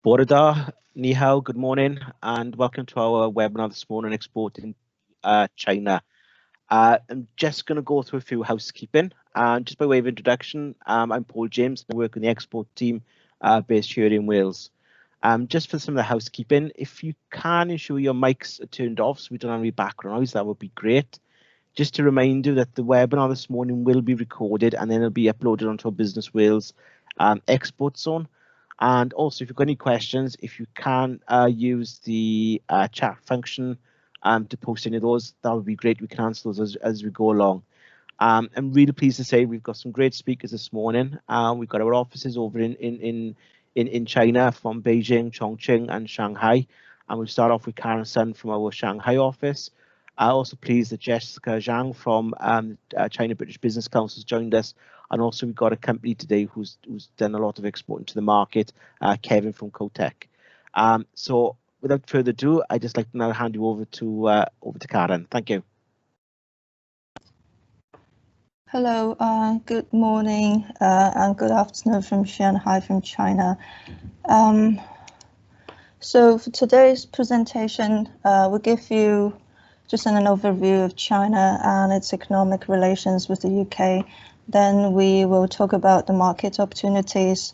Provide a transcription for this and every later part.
Bore da, ni hao, good morning, and welcome to our webinar this morning, Exporting China. I'm just going to go through a few housekeeping. Just by way of introduction, I'm Paul James. I work in the export team based here in Wales. Just for some of the housekeeping, if you can ensure your mics are turned off so we don't have any background noise, that would be great. Just to remind you that the webinar this morning will be recorded and then it'll be uploaded onto our Business Wales export zone. And also, if you've got any questions, if you can use the chat function to post any of those, that would be great. We can answer those as we go along. I'm really pleased to say we've got some great speakers this morning. We've got our offices over in China from Beijing, Chongqing and Shanghai. And we'll start off with Karen Sun from our Shanghai office. Also pleased that Jessica Zhang from China British Business Council has joined us. And also we've got a company today who's done a lot of exporting to the market, Kevin from Kotek. So without further ado, I'd just like to now hand you over to Karen. Thank you. Hello, good morning and good afternoon from Shanghai, from China. So for today's presentation, we'll give you just an overview of China and its economic relations with the UK. Then we will talk about the market opportunities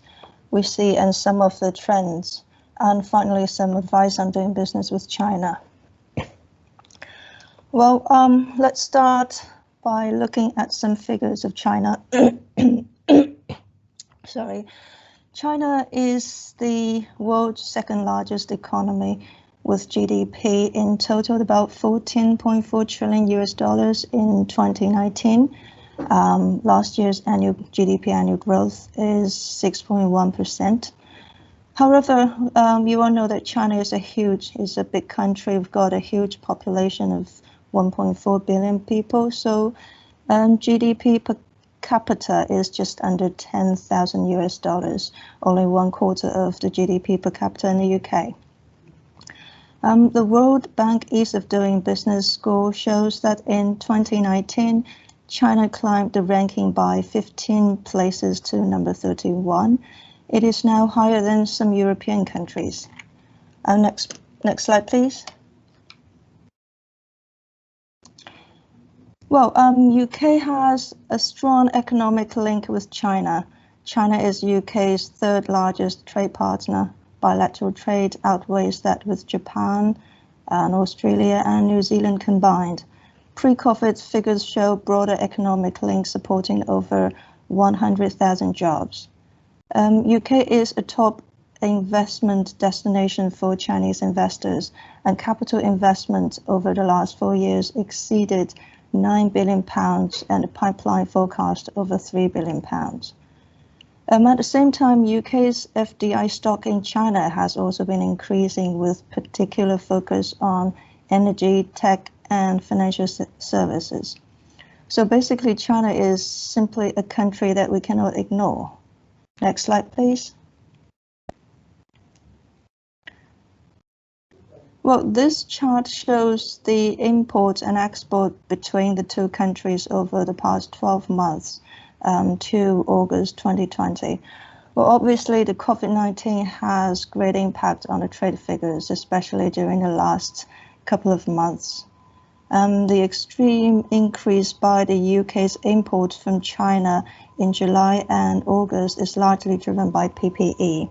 we see and some of the trends. And finally, some advice on doing business with China. Well, let's start by looking at some figures of China. Sorry. China is the world's second largest economy, with GDP in total about $14.4 trillion in 2019. Last year's annual GDP annual growth is 6.1%. However, you all know that China is a big country. We've got a huge population of 1.4 billion people. So GDP per capita is just under $10,000, only 1/4 of the GDP per capita in the UK. The World Bank Ease of Doing Business score shows that in 2019, China climbed the ranking by 15 places to number 31. It is now higher than some European countries. Next slide, please. Well, UK has a strong economic link with China. China is UK's third largest trade partner. Bilateral trade outweighs that with Japan and Australia and New Zealand combined. Pre-COVID figures show broader economic links supporting over 100,000 jobs. UK is a top investment destination for Chinese investors, and capital investment over the last 4 years exceeded £9 billion and a pipeline forecast over £3 billion. At the same time, UK's FDI stock in China has also been increasing, with particular focus on energy, tech, and financial services. So basically, China is simply a country that we cannot ignore. Next slide, please. Well, this chart shows the import and export between the two countries over the past 12 months. To August 2020. Well, obviously the COVID-19 has great impact on the trade figures, especially during the last couple of months. The extreme increase by the UK's imports from China in July and August is largely driven by PPE.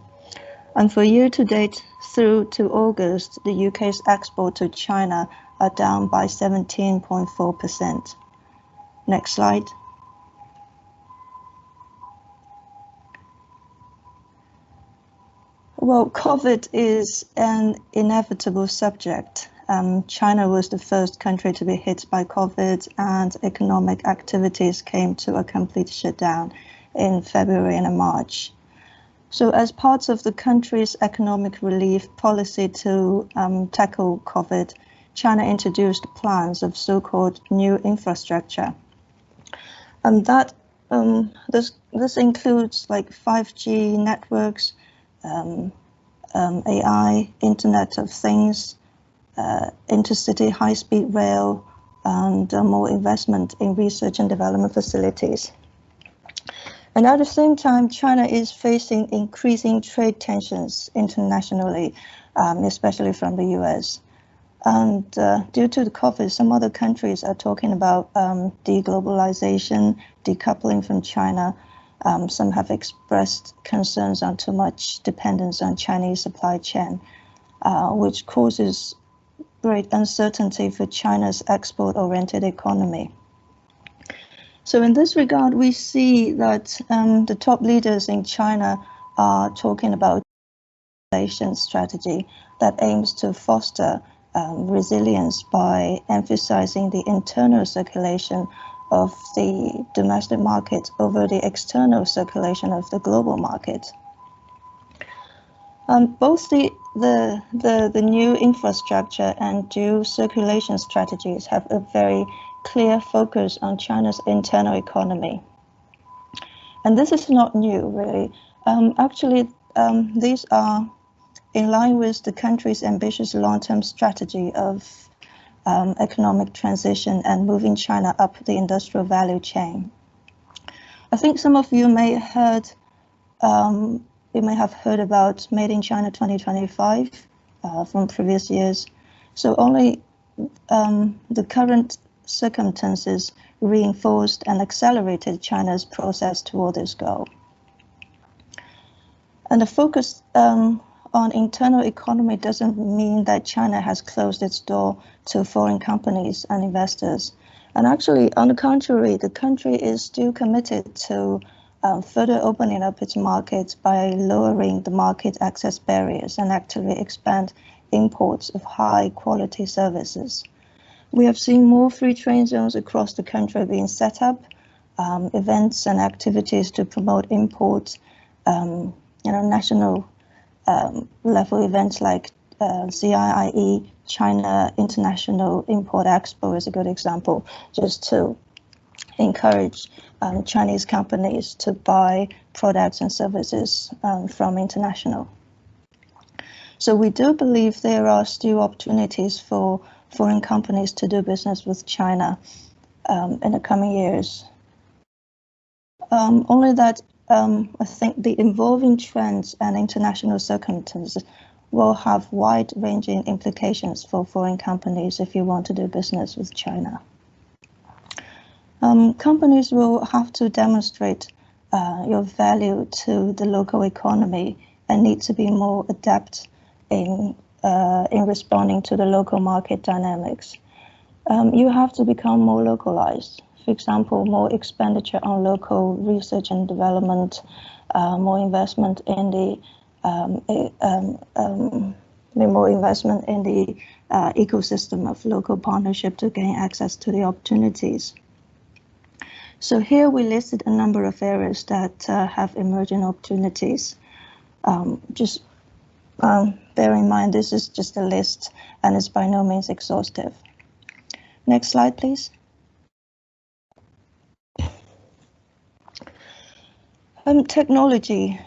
And for year to date through to August, the UK's export to China are down by 17.4%. Next slide. Well, COVID is an inevitable subject. China was the first country to be hit by COVID, and economic activities came to a complete shutdown in February and March. So as part of the country's economic relief policy to tackle COVID, China introduced plans of so-called new infrastructure. And that this includes like 5G networks, AI, Internet of Things, intercity high-speed rail, and more investment in research and development facilities. And at the same time, China is facing increasing trade tensions internationally, especially from the US. And due to the COVID, some other countries are talking about deglobalization, decoupling from China. Some have expressed concerns on too much dependence on Chinese supply chain, which causes great uncertainty for China's export-oriented economy. So in this regard, we see that the top leaders in China are talking about a strategy that aims to foster resilience by emphasizing the internal circulation of the domestic market over the external circulation of the global market. Both the new infrastructure and dual circulation strategies have a very clear focus on China's internal economy. And this is not new, really. Actually, these are in line with the country's ambitious long-term strategy of economic transition and moving China up the industrial value chain. I think some of you may have heard about Made in China 2025 from previous years. So only the current circumstances reinforced and accelerated China's process toward this goal. And the focus on internal economy doesn't mean that China has closed its door to foreign companies and investors. And actually, on the contrary, the country is still committed to further opening up its markets by lowering the market access barriers and actively expand imports of high quality services. We have seen more free trade zones across the country being set up, events and activities to promote imports, national level events like CIIE, China International Import Expo is a good example, just to encourage Chinese companies to buy products and services from international. So we do believe there are still opportunities for foreign companies to do business with China in the coming years. Only that I think the evolving trends and international circumstances will have wide-ranging implications for foreign companies if you want to do business with China. Companies will have to demonstrate your value to the local economy and need to be more adept in responding to the local market dynamics. You have to become more localized. For example, more expenditure on local research and development, more investment in the ecosystem of local partnership to gain access to the opportunities. So here we listed a number of areas that have emerging opportunities. Just bear in mind, this is just a list and it's by no means exhaustive. Next slide, please. Technology.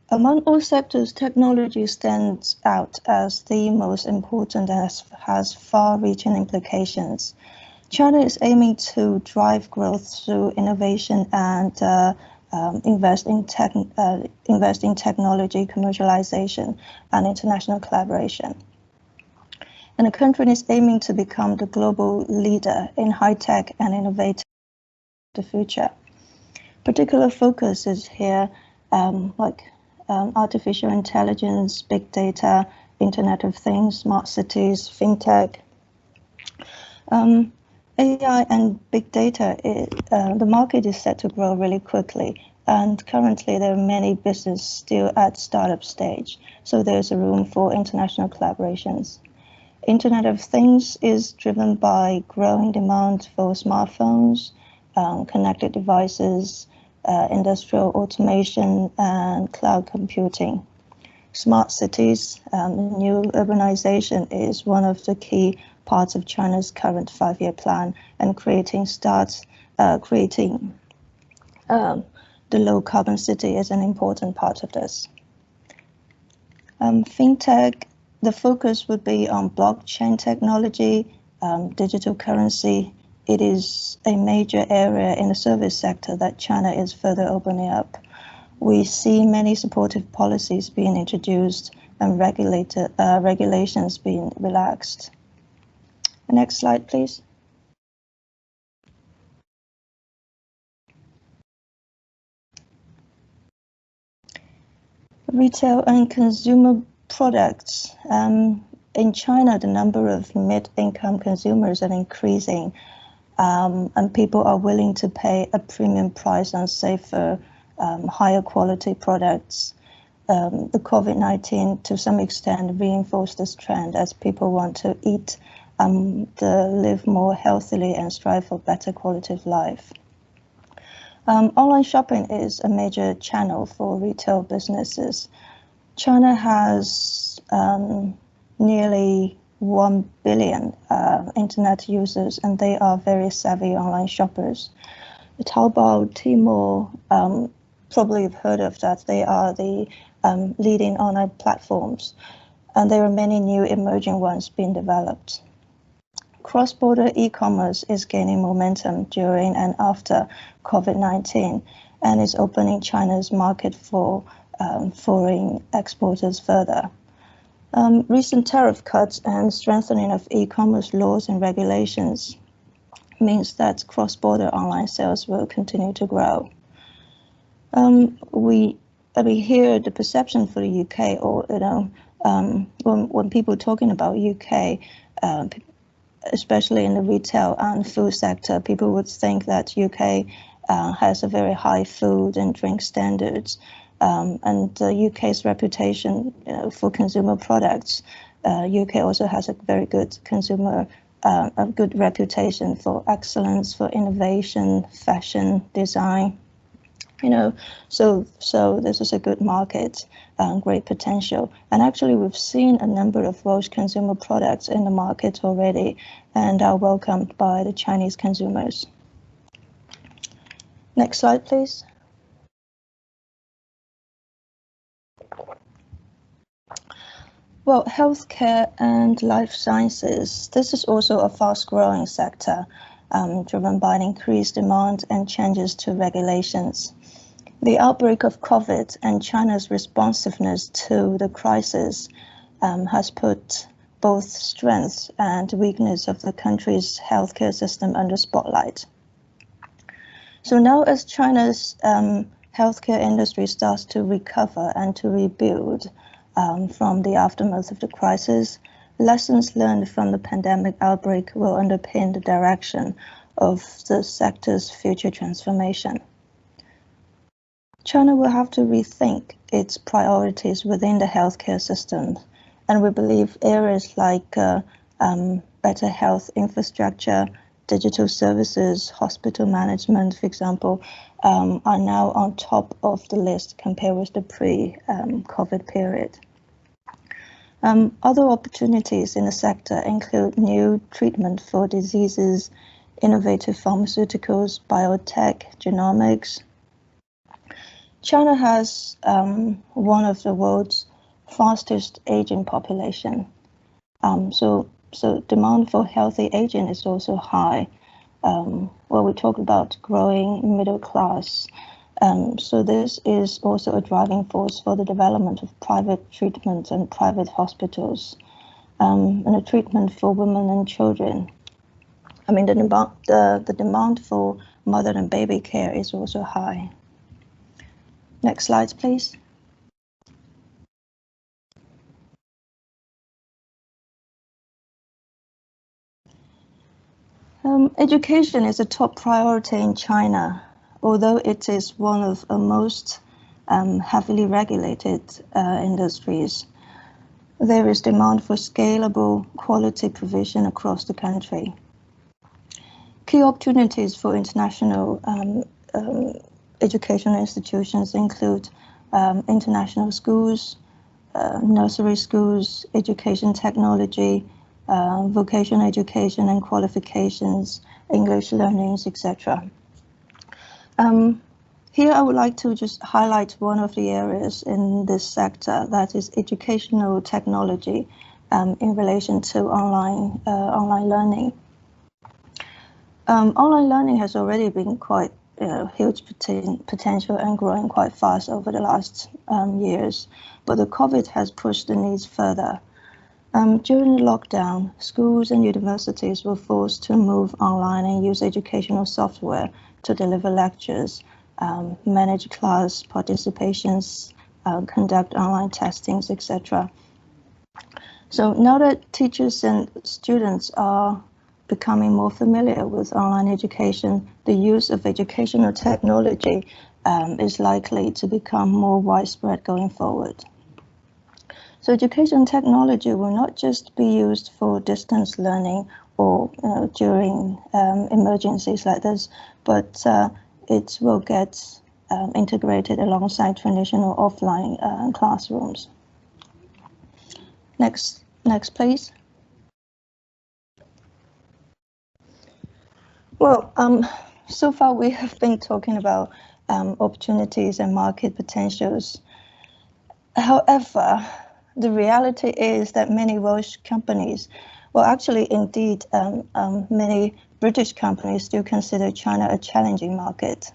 Among all sectors, technology stands out as the most important and has far-reaching implications. China is aiming to drive growth through innovation and invest in technology, commercialization, and international collaboration. And the country is aiming to become the global leader in high-tech and innovative the future. Particular focus is here artificial intelligence, big data, Internet of Things, smart cities, fintech. AI and big data, the market is set to grow really quickly, and currently there are many businesses still at startup stage, so there's a room for international collaborations. Internet of Things is driven by growing demand for smartphones, connected devices, industrial automation, and cloud computing. Smart cities, new urbanization is one of the key parts of China's current 5-year plan, and creating the low carbon city is an important part of this. Fintech, the focus would be on blockchain technology, digital currency, it is a major area in the service sector that China is further opening up. We see many supportive policies being introduced and regulations being relaxed. Next slide, please. Retail and consumer products. In China, the number of mid-income consumers are increasing, and people are willing to pay a premium price on safer, higher quality products. The COVID-19 to some extent reinforced this trend as people want to eat, live more healthily and strive for better quality of life. Online shopping is a major channel for retail businesses. China has nearly 1 billion internet users, and they are very savvy online shoppers. The Taobao, Tmall, probably you've heard of that. They are the leading online platforms, and there are many new emerging ones being developed. Cross-border e-commerce is gaining momentum during and after COVID-19 and is opening China's market for foreign exporters further. Recent tariff cuts and strengthening of e-commerce laws and regulations means that cross-border online sales will continue to grow. We hear the perception for the UK, or when people talking about UK, especially in the retail and food sector, people would think that UK has a very high food and drink standards, and the UK's reputation for consumer products. UK also has a very good a good reputation for excellence, for innovation, fashion, design. So this is a good market, great potential. And actually, we've seen a number of Welsh consumer products in the market already and are welcomed by the Chinese consumers. Next slide, please. Well, healthcare and life sciences. This is also a fast-growing sector, driven by an increased demand and changes to regulations. The outbreak of COVID and China's responsiveness to the crisis has put both strengths and weakness of the country's healthcare system under spotlight. So now as China's healthcare industry starts to recover and to rebuild from the aftermath of the crisis, lessons learned from the pandemic outbreak will underpin the direction of the sector's future transformation. China will have to rethink its priorities within the healthcare system, and we believe areas like better health infrastructure, digital services, hospital management, for example, are now on top of the list compared with the pre-COVID period. Other opportunities in the sector include new treatment for diseases, innovative pharmaceuticals, biotech, genomics. China has one of the world's fastest aging population. So demand for healthy aging is also high. We talk about growing middle class. So this is also a driving force for the development of private treatment and private hospitals, and a treatment for women and children. I mean, the demand for mother and baby care is also high. Next slide, please. Education is a top priority in China, although it is one of the most heavily regulated industries. There is demand for scalable quality provision across the country. Key opportunities for international educational institutions include international schools, nursery schools, education technology, vocational education and qualifications, English learnings, etc. Here I would like to just highlight one of the areas in this sector, that is educational technology in relation to online learning. Online learning has already been quite huge potential and growing quite fast over the last years, but the COVID has pushed the needs further. During the lockdown, schools and universities were forced to move online and use educational software to deliver lectures, manage class participations, conduct online testings, etc. So now that teachers and students are becoming more familiar with online education, the use of educational technology is likely to become more widespread going forward. So education technology will not just be used for distance learning or during emergencies like this, but it will get integrated alongside traditional offline classrooms. Next, please. Well, so far we have been talking about opportunities and market potentials. However, the reality is that many Welsh companies, well, actually, indeed, many British companies still consider China a challenging market.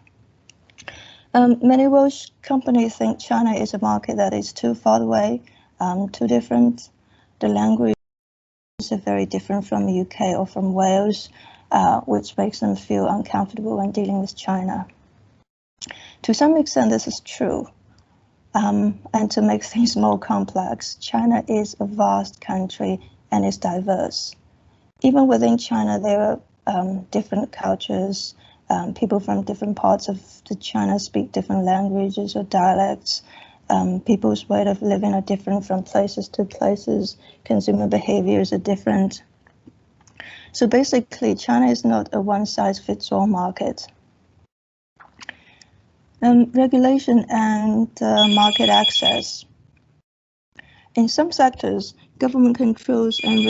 Many Welsh companies think China is a market that is too far away, too different. The language is very different from the UK or from Wales, which makes them feel uncomfortable when dealing with China. To some extent, this is true. And to make things more complex, China is a vast country and is diverse. Even within China, there are different cultures. People from different parts of China speak different languages or dialects. People's way of living are different from places to places. Consumer behaviors are different. So basically, China is not a one-size-fits-all market. Regulation and market access. In some sectors, government controls and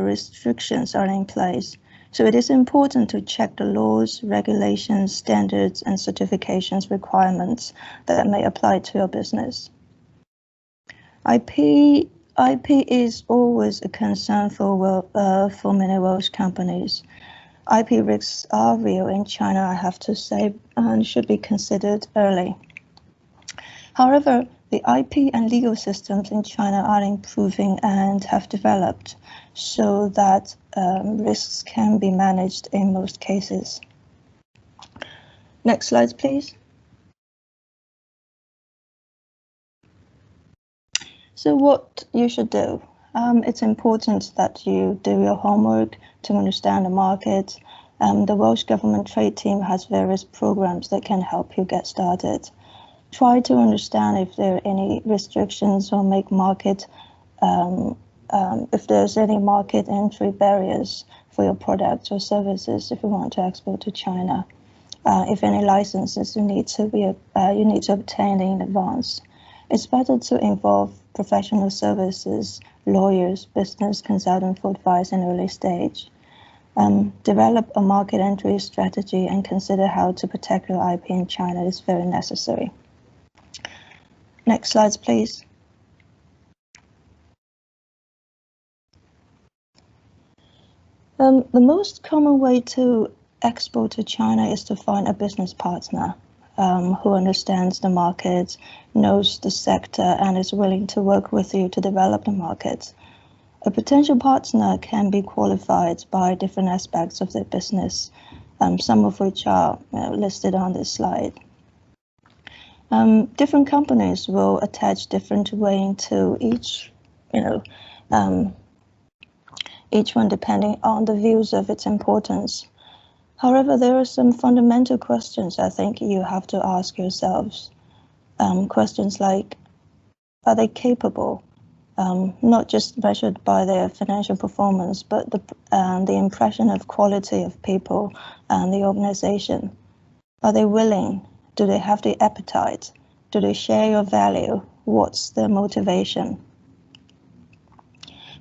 restrictions are in place. So it is important to check the laws, regulations, standards, and certifications requirements that may apply to your business. IP is always a concern for many Welsh companies. IP risks are real in China, I have to say, and should be considered early. However, the IP and legal systems in China are improving and have developed so that risks can be managed in most cases. Next slide, please. So what you should do. It's important that you do your homework to understand the market. The Welsh Government Trade Team has various programs that can help you get started. Try to understand if there are any restrictions or if there's any market entry barriers for your products or services if you want to export to China. If any licenses you need to obtain in advance. It's better to involve professional services, lawyers, business consultants for advice in early stage. Develop a market entry strategy and consider how to protect your IP in China is very necessary. Next slides, please. The most common way to export to China is to find a business partner who understands the market, knows the sector, and is willing to work with you to develop the market. A potential partner can be qualified by different aspects of their business, some of which are listed on this slide. Different companies will attach different weighting to each one depending on the views of its importance. However, there are some fundamental questions I think you have to ask yourselves. Questions like, are they capable? Not just measured by their financial performance, but the impression of quality of people and the organization. Are they willing? Do they have the appetite? Do they share your value? What's their motivation?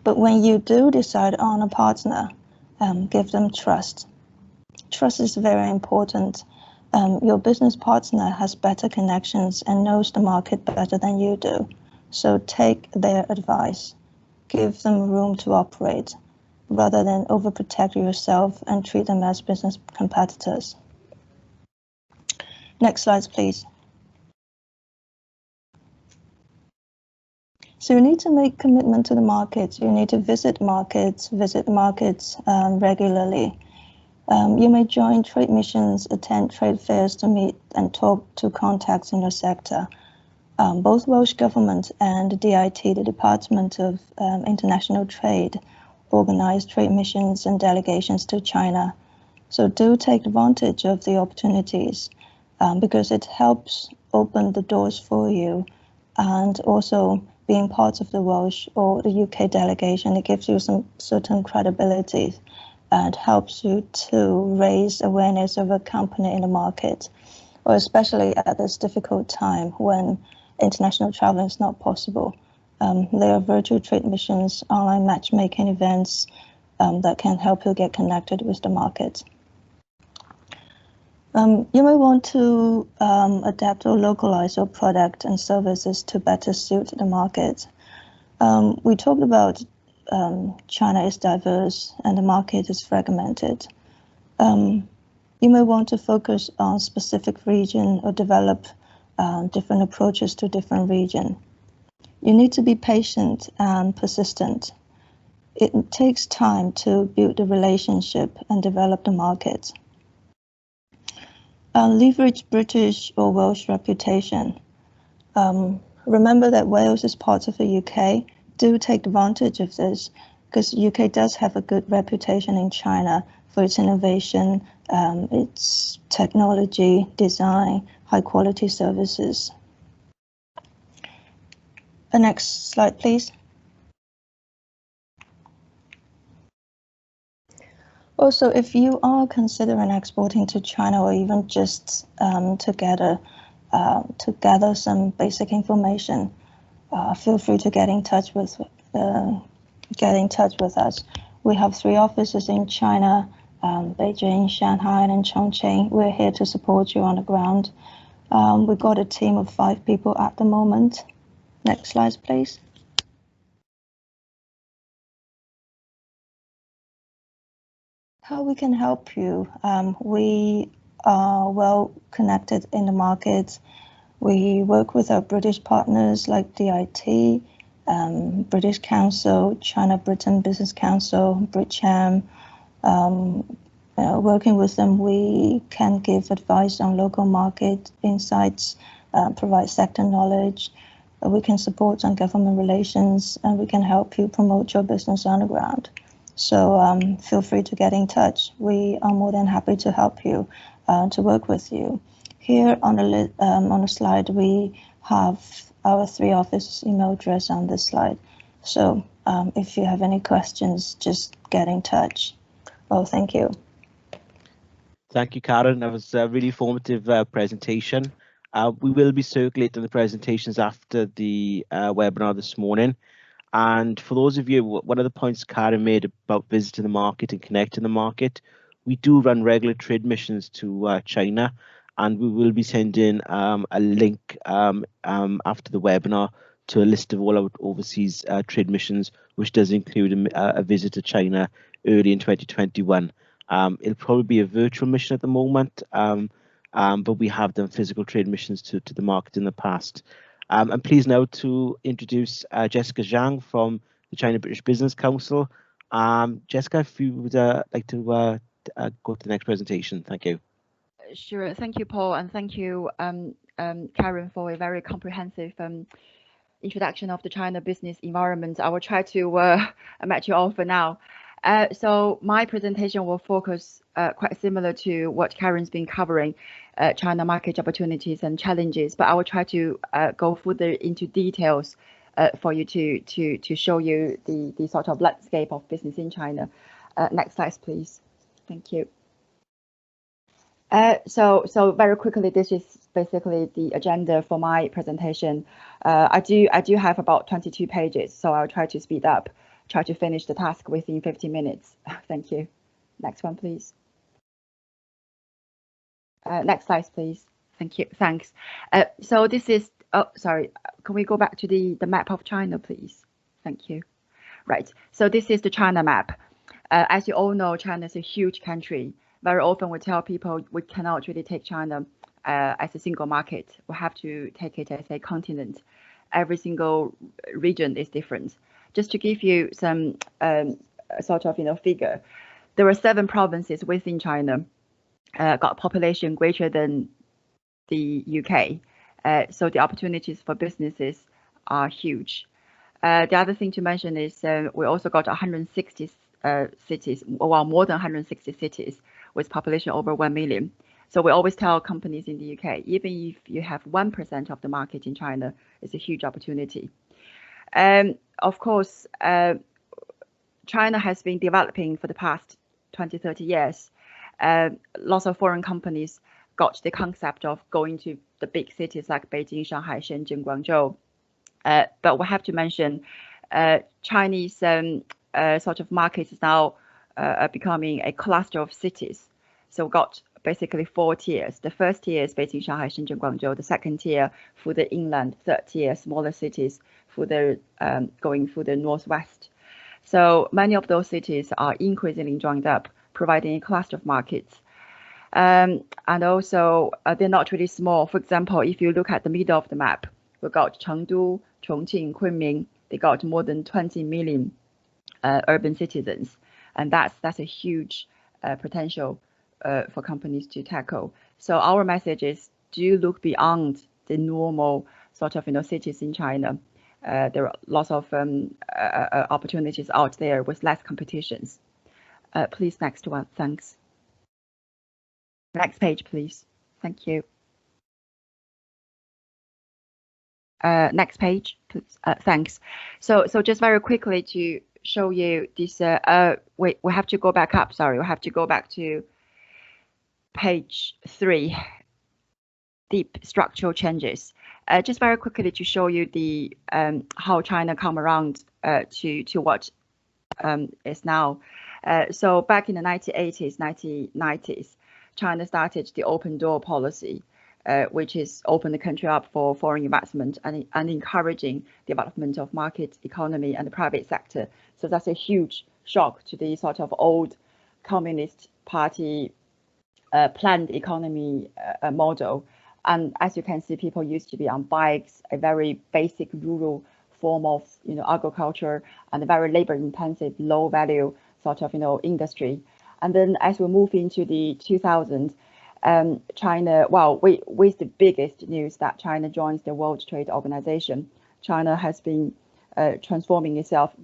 But when you do decide on a partner, give them trust. Trust is very important. Your business partner has better connections and knows the market better than you do. So take their advice. Give them room to operate. rather than overprotect yourself and treat them as business competitors. Next slide, please. So you need to make commitment to the market. You need to visit markets regularly. You may join trade missions, attend trade fairs to meet and talk to contacts in your sector. Both Welsh Government and the DIT, the Department of International Trade, organize trade missions and delegations to China. So do take advantage of the opportunities because it helps open the doors for you, and also being part of the Welsh or the UK delegation, it gives you some certain credibility and helps you to raise awareness of a company in the market, or especially at this difficult time when international travel is not possible. There are virtual trade missions, online matchmaking events that can help you get connected with the market. You may want to adapt or localize your product and services to better suit the market. We talked about China is diverse and the market is fragmented. You may want to focus on specific region or develop different approaches to different region. You need to be patient and persistent. It takes time to build a relationship and develop the market. Leverage British or Welsh reputation. Remember that Wales is part of the UK. Do take advantage of this because UK does have a good reputation in China for its innovation, its technology, design, high quality services. The next slide, please. Also, if you are considering exporting to China or even just to gather some basic information, feel free to get in touch with us. We have 3 offices in China, Beijing, Shanghai, and Chongqing. We're here to support you on the ground. We've got a team of 5 people at the moment. Next slide, please. How we can help you? We are well connected in the market. We work with our British partners like DIT, British Council, China-Britain Business Council, BritCham. Working with them, we can give advice on local market insights, provide sector knowledge. We can support on government relations, and we can help you promote your business on the ground. So feel free to get in touch. We are more than happy to help you, to work with you. Here on the slide, we have our 3 office email address on this slide. So if you have any questions, just get in touch. Well, thank you. Thank you, Karen. That was a really informative presentation. We will be circulating the presentations after the webinar this morning. And for those of you, one of the points Karen made about visiting the market and connecting the market, we do run regular trade missions to China, and we will be sending a link after the webinar to a list of all our overseas trade missions, which does include a visit to China early in 2021. It'll probably be a virtual mission at the moment, but we have done physical trade missions to the market in the past. I'm pleased now to introduce Jessica Zhang from the China British Business Council. Jessica, if you would like to go to the next presentation. Thank you. Sure. Thank you, Paul, and thank you, Karen, for a very comprehensive introduction of the China business environment. I will try to match you all for now. So my presentation will focus quite similar to what Karen's been covering, China market opportunities and challenges, but I will try to go further into details for you to show you the sort of landscape of business in China. Next slide, please. Thank you. So very quickly, this is basically the agenda for my presentation. I do have about 22 pages, so I'll try to speed up, try to finish the task within 15 minutes. Thank you. Next one, please. Next slide, please. Thank you. Thanks. So this is, oh, sorry. Can we go back to the map of China, please? Thank you. Right. So this is the China map. As you all know, China is a huge country. Very often we tell people we cannot really take China as a single market. We have to take it as a continent. Every single region is different. Just to give you some sort of figure, there are 7 provinces within China got a population greater than the UK. So the opportunities for businesses are huge. The other thing to mention is we also got 160 cities, well, more than 160 cities with population over 1 million. So we always tell companies in the UK, even if you have 1% of the market in China, it's a huge opportunity. Of course, China has been developing for the past 20, 30 years. Lots of foreign companies got the concept of going to the big cities like Beijing, Shanghai, Shenzhen, Guangzhou. But we have to mention Chinese sort of market is now becoming a cluster of cities. So we got basically 4 tiers. The first tier is Beijing, Shanghai, Shenzhen, Guangzhou. The second tier for the inland. Third tier, smaller cities for the going for the northwest. So many of those cities are increasingly joined up, providing a cluster of markets. And also, they're not really small. For example, if you look at the middle of the map, we've got Chengdu, Chongqing, Kunming. They got more than 20 million urban citizens, and that's a huge potential for companies to tackle. So our message is: do look beyond the normal sort of cities in China. There are lots of opportunities out there with less competitions. Please, next one. Thanks. Next page, please. Thank you. Next page, please. Thanks. So just very quickly to show you this. We have to go back up. Sorry, we have to go back to page 3. Deep structural changes. Just very quickly to show you the how China come around to what is now. So back in the 1980s, 1990s, China started the open door policy, which is open the country up for foreign investment and encouraging development of market economy and the private sector. So that's a huge shock to the sort of old Communist Party planned economy model. And as you can see, people used to be on bikes, a very basic rural form of agriculture, and a very labor-intensive, low-value sort of industry. And then as we move into the 2000s, China, well, with the biggest news that China joins the World Trade Organization, China has been transforming itself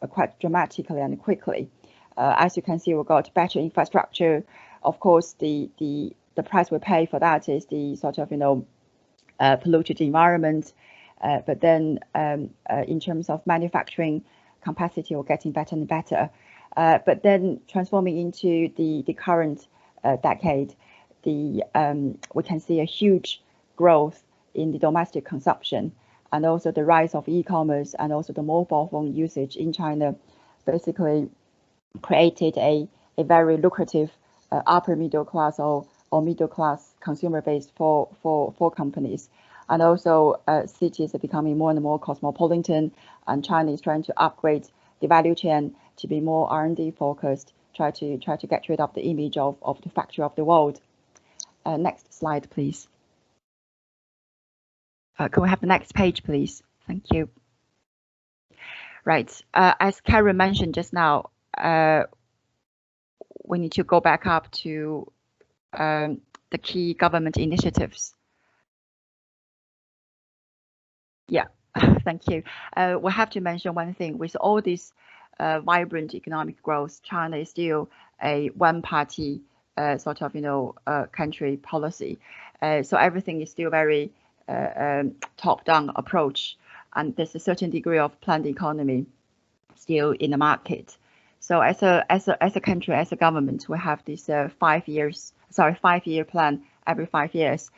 quite dramatically and quickly. As you can see, we've got better infrastructure. Of course, the price we pay for that is the sort of polluted environment. But then in terms of manufacturing capacity, we're getting better and better. But then transforming into the current decade, we can see a huge growth in the domestic consumption, and also the rise of e-commerce and also the mobile phone usage in China basically created a very lucrative upper middle class or middle class consumer base for companies. And also cities are becoming more and more cosmopolitan, and China is trying to upgrade the value chain to be more R&D focused, try to get rid of the image of the factory of the world. Next slide, please. Can we have the next page, please? Thank you. Right, as Karen mentioned just now, we need to go back up to the key government initiatives. Yeah, thank you. We have to mention one thing. With all this vibrant economic growth, China is still a one-party sort of country policy. So everything is still very top-down approach, and there's a certain degree of planned economy still in the market. So as a country, as a government, we have this 5-year plan every 5 years,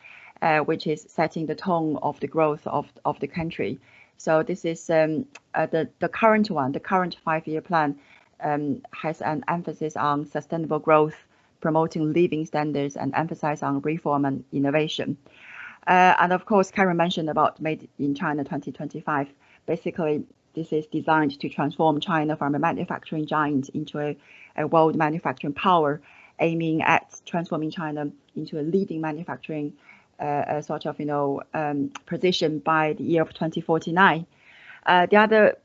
which is setting the tone of the growth of the country. So this is the current one. The current 5-year plan has an emphasis on sustainable growth, promoting living standards, and emphasize on reform and innovation. And of course, Karen mentioned about Made in China 2025. Basically, this is designed to transform China from a manufacturing giant into a world manufacturing power, aiming at transforming China into a leading manufacturing position by the year of 2049. The other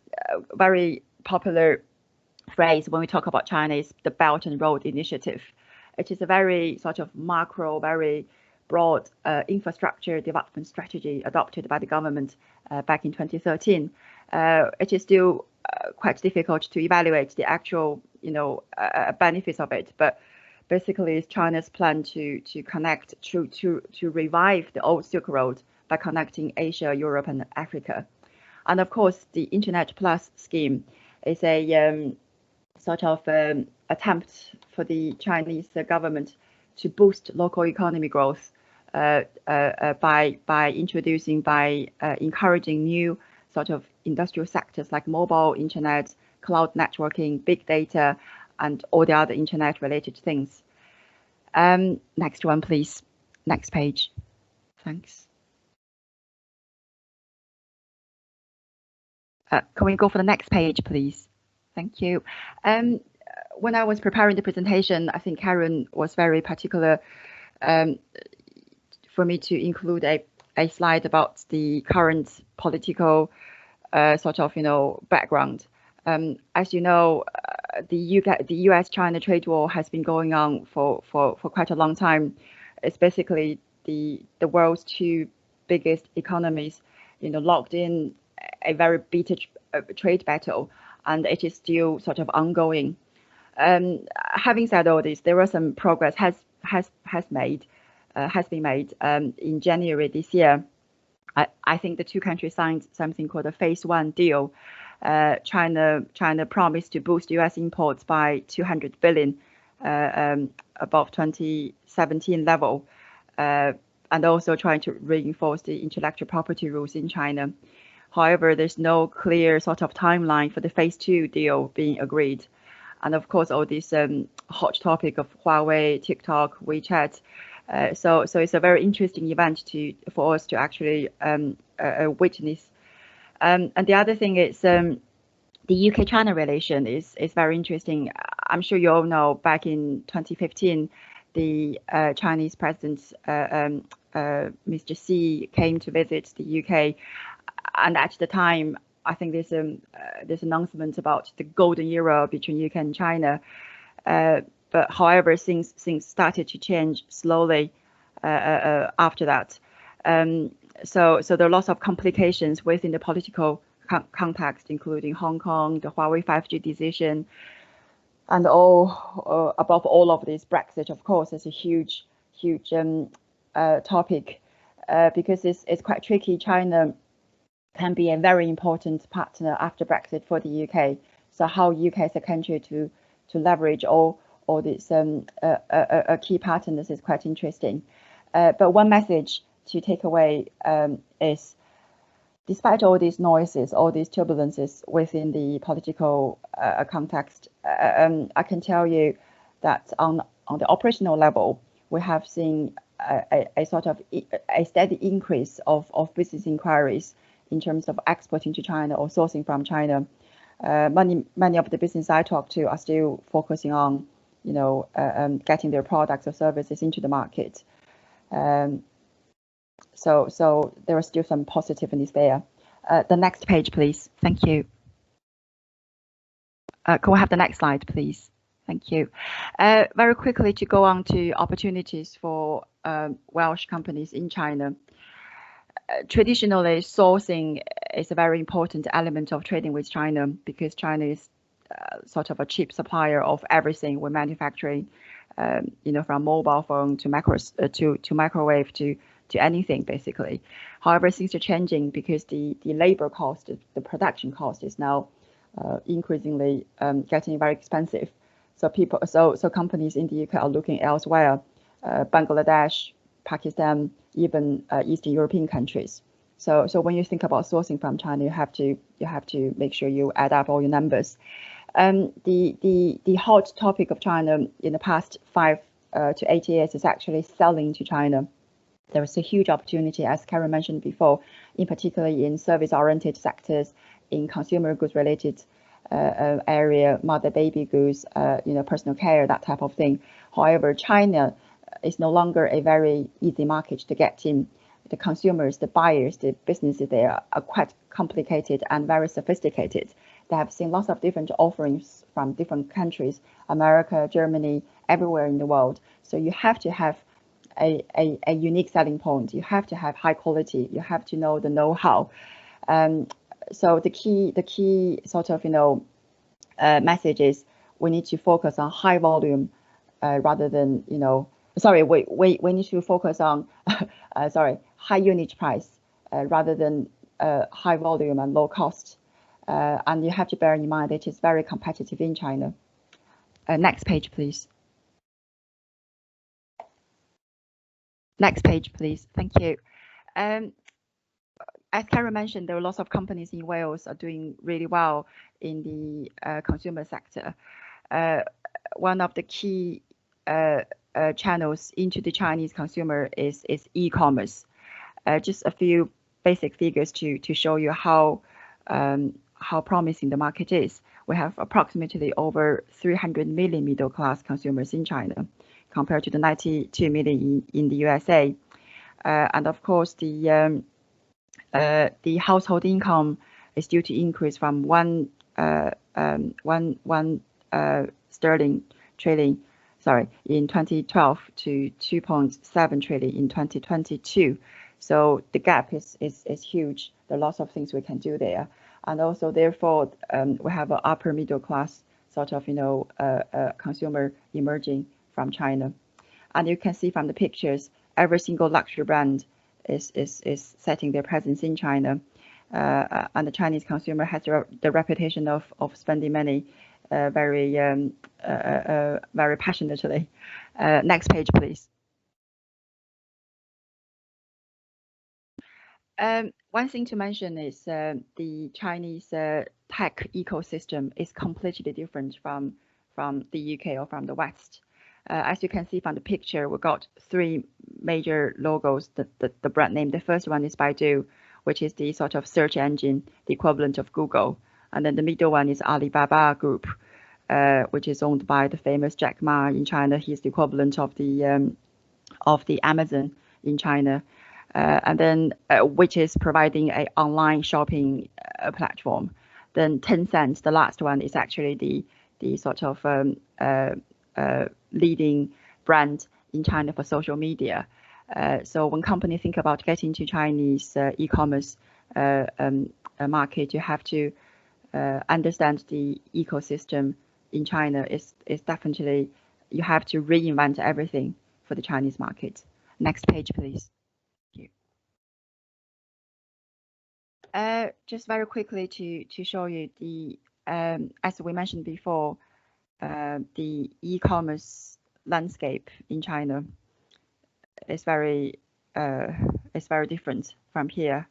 very popular phrase when we talk about China is the Belt and Road Initiative. It is a very sort of macro, very broad infrastructure development strategy adopted by the government back in 2013. It is still quite difficult to evaluate the actual, benefits of it, but basically it's China's plan to connect, to revive the old Silk Road by connecting Asia, Europe, and Africa. And of course, the Internet Plus scheme is a attempt for the Chinese government to boost local economy growth by encouraging new sort of industrial sectors like mobile internet, cloud networking, big data, and all the other internet related things. Next one, please. Next page. Thanks. Can we go for the next page, please? Thank you. When I was preparing the presentation, I think Karen was very particular for me to include a slide about the current political background. As you know, the US-China trade war has been going on for quite a long time. It's basically the world's two biggest economies, locked in a very bitter trade battle, and it is still sort of ongoing. Having said all this, there was some progress has been made in January this year. I think the two countries signed something called a Phase 1 deal. China promised to boost US imports by 200 billion above 2017 level, and also trying to reinforce the intellectual property rules in China. However, there's no clear sort of timeline for the Phase 2 deal being agreed. And of course, all this hot topic of Huawei, TikTok, WeChat. So it's a very interesting event for us to actually witness. And the other thing is the UK-China relation is very interesting. I'm sure you all know back in 2015, the Chinese president, Mr. Xi, came to visit the UK. And at the time, I think there's announcement about the golden era between UK and China. But however, things started to change slowly after that. So there are lots of complications within the political context, including Hong Kong, the Huawei 5G decision, and above all of this, Brexit, of course, is a huge topic because it's quite tricky. China can be a very important partner after Brexit for the UK. So how UK as a country to leverage all these key partners is quite interesting. But one message to take away is, despite all these noises, all these turbulences within the political context, I can tell you that on the operational level, we have seen a sort of a steady increase of business inquiries in terms of exporting to China or sourcing from China. Many of the business I talk to are still focusing on, getting their products or services into the market. So there are still some positiveness there. The next page, please. Thank you. Can we have the next slide, please? Thank you. Very quickly to go on to opportunities for Welsh companies in China. Traditionally, sourcing is a very important element of trading with China because China is sort of a cheap supplier of everything we're manufacturing, from mobile phone to microwave to anything basically. However, things are changing because the labor cost, the production cost is now increasingly getting very expensive. So companies in the UK are looking elsewhere, Bangladesh, Pakistan, even Eastern European countries. So when you think about sourcing from China, you have to make sure you add up all your numbers. The hot topic of China in the past 5 to 8 years is actually selling to China. There is a huge opportunity, as Karen mentioned before, in particular in service-oriented sectors, in consumer goods related area, mother baby goods, personal care, that type of thing. However, China is no longer a very easy market to get in. The consumers, the buyers, the businesses there are quite complicated and very sophisticated. They have seen lots of different offerings from different countries, America, Germany, everywhere in the world. So you have to have a unique selling point. You have to have high quality. You have to know the know-how. So the key sort of message is we need to focus on high volume rather than we need to focus on high unit price rather than high volume and low cost. And you have to bear in mind it is very competitive in China. Next page, please. Next page, please. Thank you. As Karen mentioned, there are lots of companies in Wales are doing really well in the consumer sector. One of the key channels into the Chinese consumer is e-commerce. Just a few basic figures to show you how promising the market is. We have approximately over 300 million middle-class consumers in China, compared to the 92 million in the USA. And of course, the household income is due to increase from one sterling trillion, in 2012 to 2.7 trillion in 2022. So the gap is huge. There are lots of things we can do there, and also therefore we have an upper middle class sort of consumer emerging from China. And you can see from the pictures, every single luxury brand is setting their presence in China, and the Chinese consumer has the reputation of spending money very passionately. Next page, please. One thing to mention is the Chinese tech ecosystem is completely different from the UK or from the West. As you can see from the picture, we got three major logos, the brand name. The first one is Baidu, which is the sort of search engine, the equivalent of Google. And then the middle one is Alibaba Group, which is owned by the famous Jack Ma in China. He's the equivalent of the Amazon in China. And then which is providing an online shopping platform. Then Tencent, the last one, is actually the sort of leading brand in China for social media. So when companies think about getting to Chinese e-commerce market, you have to understand the ecosystem in China is definitely, you have to reinvent everything for the Chinese market. Next page, please. Just very quickly to show you the, as we mentioned before, the e-commerce landscape in China is very different from here.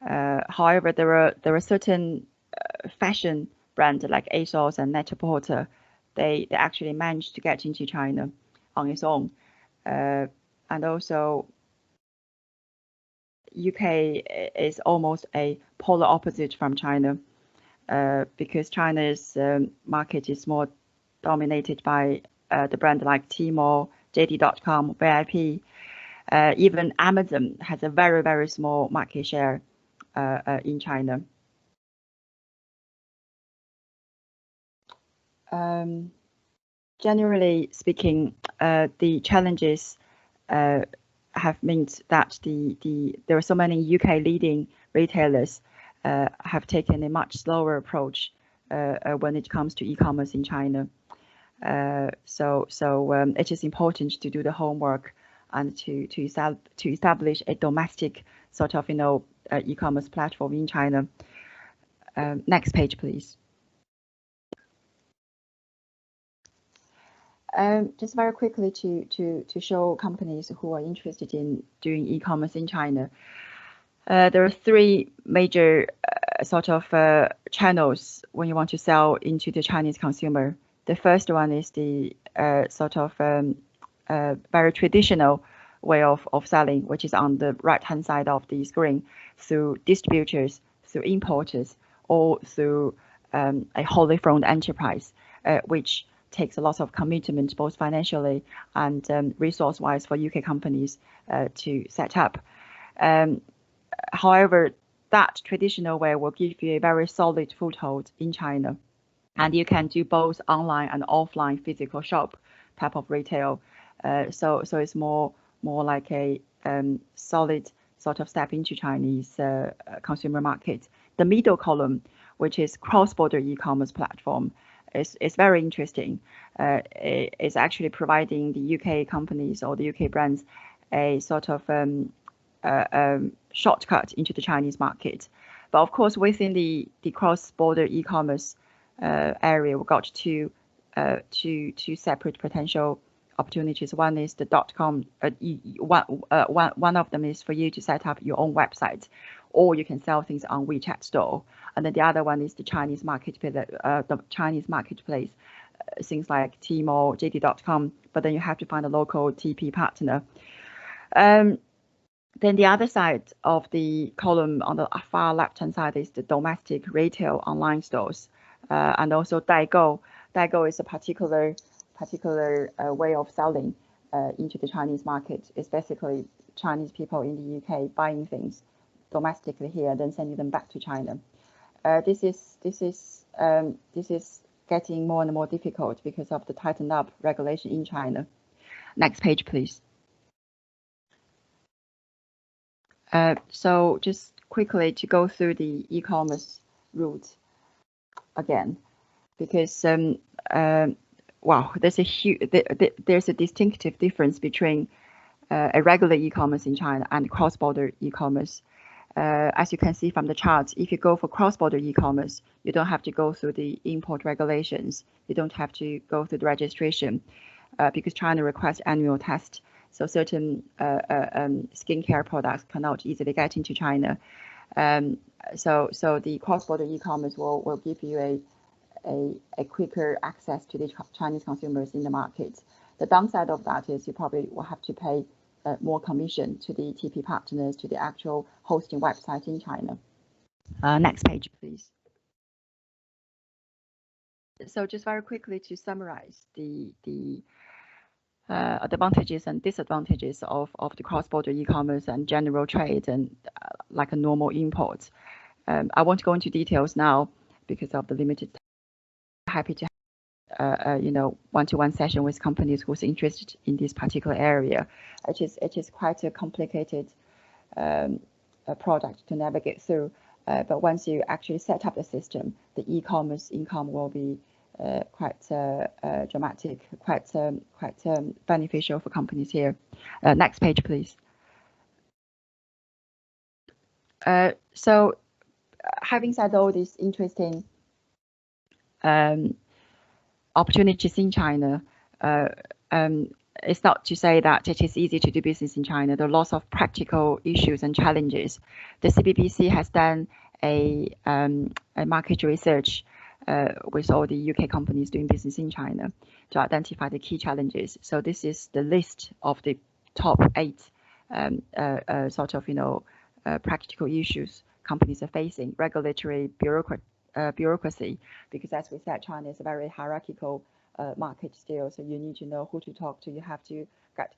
However, there are certain fashion brands like ASOS and Net-a-Porter. They actually managed to get into China on its own, and also UK is almost a polar opposite from China, because China's market is more dominated by the brand like Tmall, JD.com, VIP. Even Amazon has a very, very small market share in China. Generally speaking, the challenges have meant that there are so many UK leading retailers have taken a much slower approach when it comes to e-commerce in China. So it is important to do the homework and to establish a domestic sort of e-commerce platform in China. Next page, please. Just very quickly to show companies who are interested in doing e-commerce in China. There are three major sort of channels when you want to sell into the Chinese consumer. The first one is the sort of very traditional way of selling, which is on the right-hand side of the screen, through distributors, through importers, or through a wholly owned enterprise, which takes a lot of commitment, both financially and resource-wise, for UK companies to set up. However, that traditional way will give you a very solid foothold in China, and you can do both online and offline physical shop type of retail. So it's more like a solid sort of step into Chinese consumer market. The middle column, which is cross-border e-commerce platform, is very interesting. It's actually providing the UK companies or the UK brands a sort of shortcut into the Chinese market. But of course, within the cross-border e-commerce area, we've got two separate potential opportunities. One is the .com. One of them is for you to set up your own website, or you can sell things on WeChat store. And then the other one is the Chinese marketplace. Things like Tmall, JD.com. But then you have to find a local TP partner. Then the other side of the column on the far left-hand side is the domestic retail online stores, and also Daigou. Daigou is a particular way of selling into the Chinese market. It's basically Chinese people in the UK buying things domestically here, then sending them back to China. This is getting more and more difficult because of the tightened up regulation in China. Next page, please. So just quickly to go through the e-commerce route again, because wow, there's a distinctive difference between a regular e-commerce in China and cross-border e-commerce. As you can see from the chart, if you go for cross-border e-commerce, you don't have to go through the import regulations. You don't have to go through the registration because China requires annual test. So certain skincare products cannot easily get into China. So the cross-border e-commerce will give you a quicker access to the Chinese consumers in the market. The downside of that is you probably will have to pay more commission to the TP partners, to the actual hosting website in China. Next page, please. So just very quickly to summarize the advantages and disadvantages of the cross-border e-commerce and general trade and like a normal import. I won't go into details now because of the limited time. Happy to have one-to-one session with companies who's interested in this particular area. It is quite a complicated product to navigate through, but once you actually set up the system, the e-commerce income will be quite dramatic, quite beneficial for companies here. Next page, please. So having said all these interesting opportunities in China, it's not to say that it is easy to do business in China. There are lots of practical issues and challenges. The CBBC has done a market research with all the UK companies doing business in China to identify the key challenges. So this is the list of the top 8 sort of practical issues companies are facing. Regulatory bureaucracy, because as we said, China is a very hierarchical market still, so you need to know who to talk to. You have to get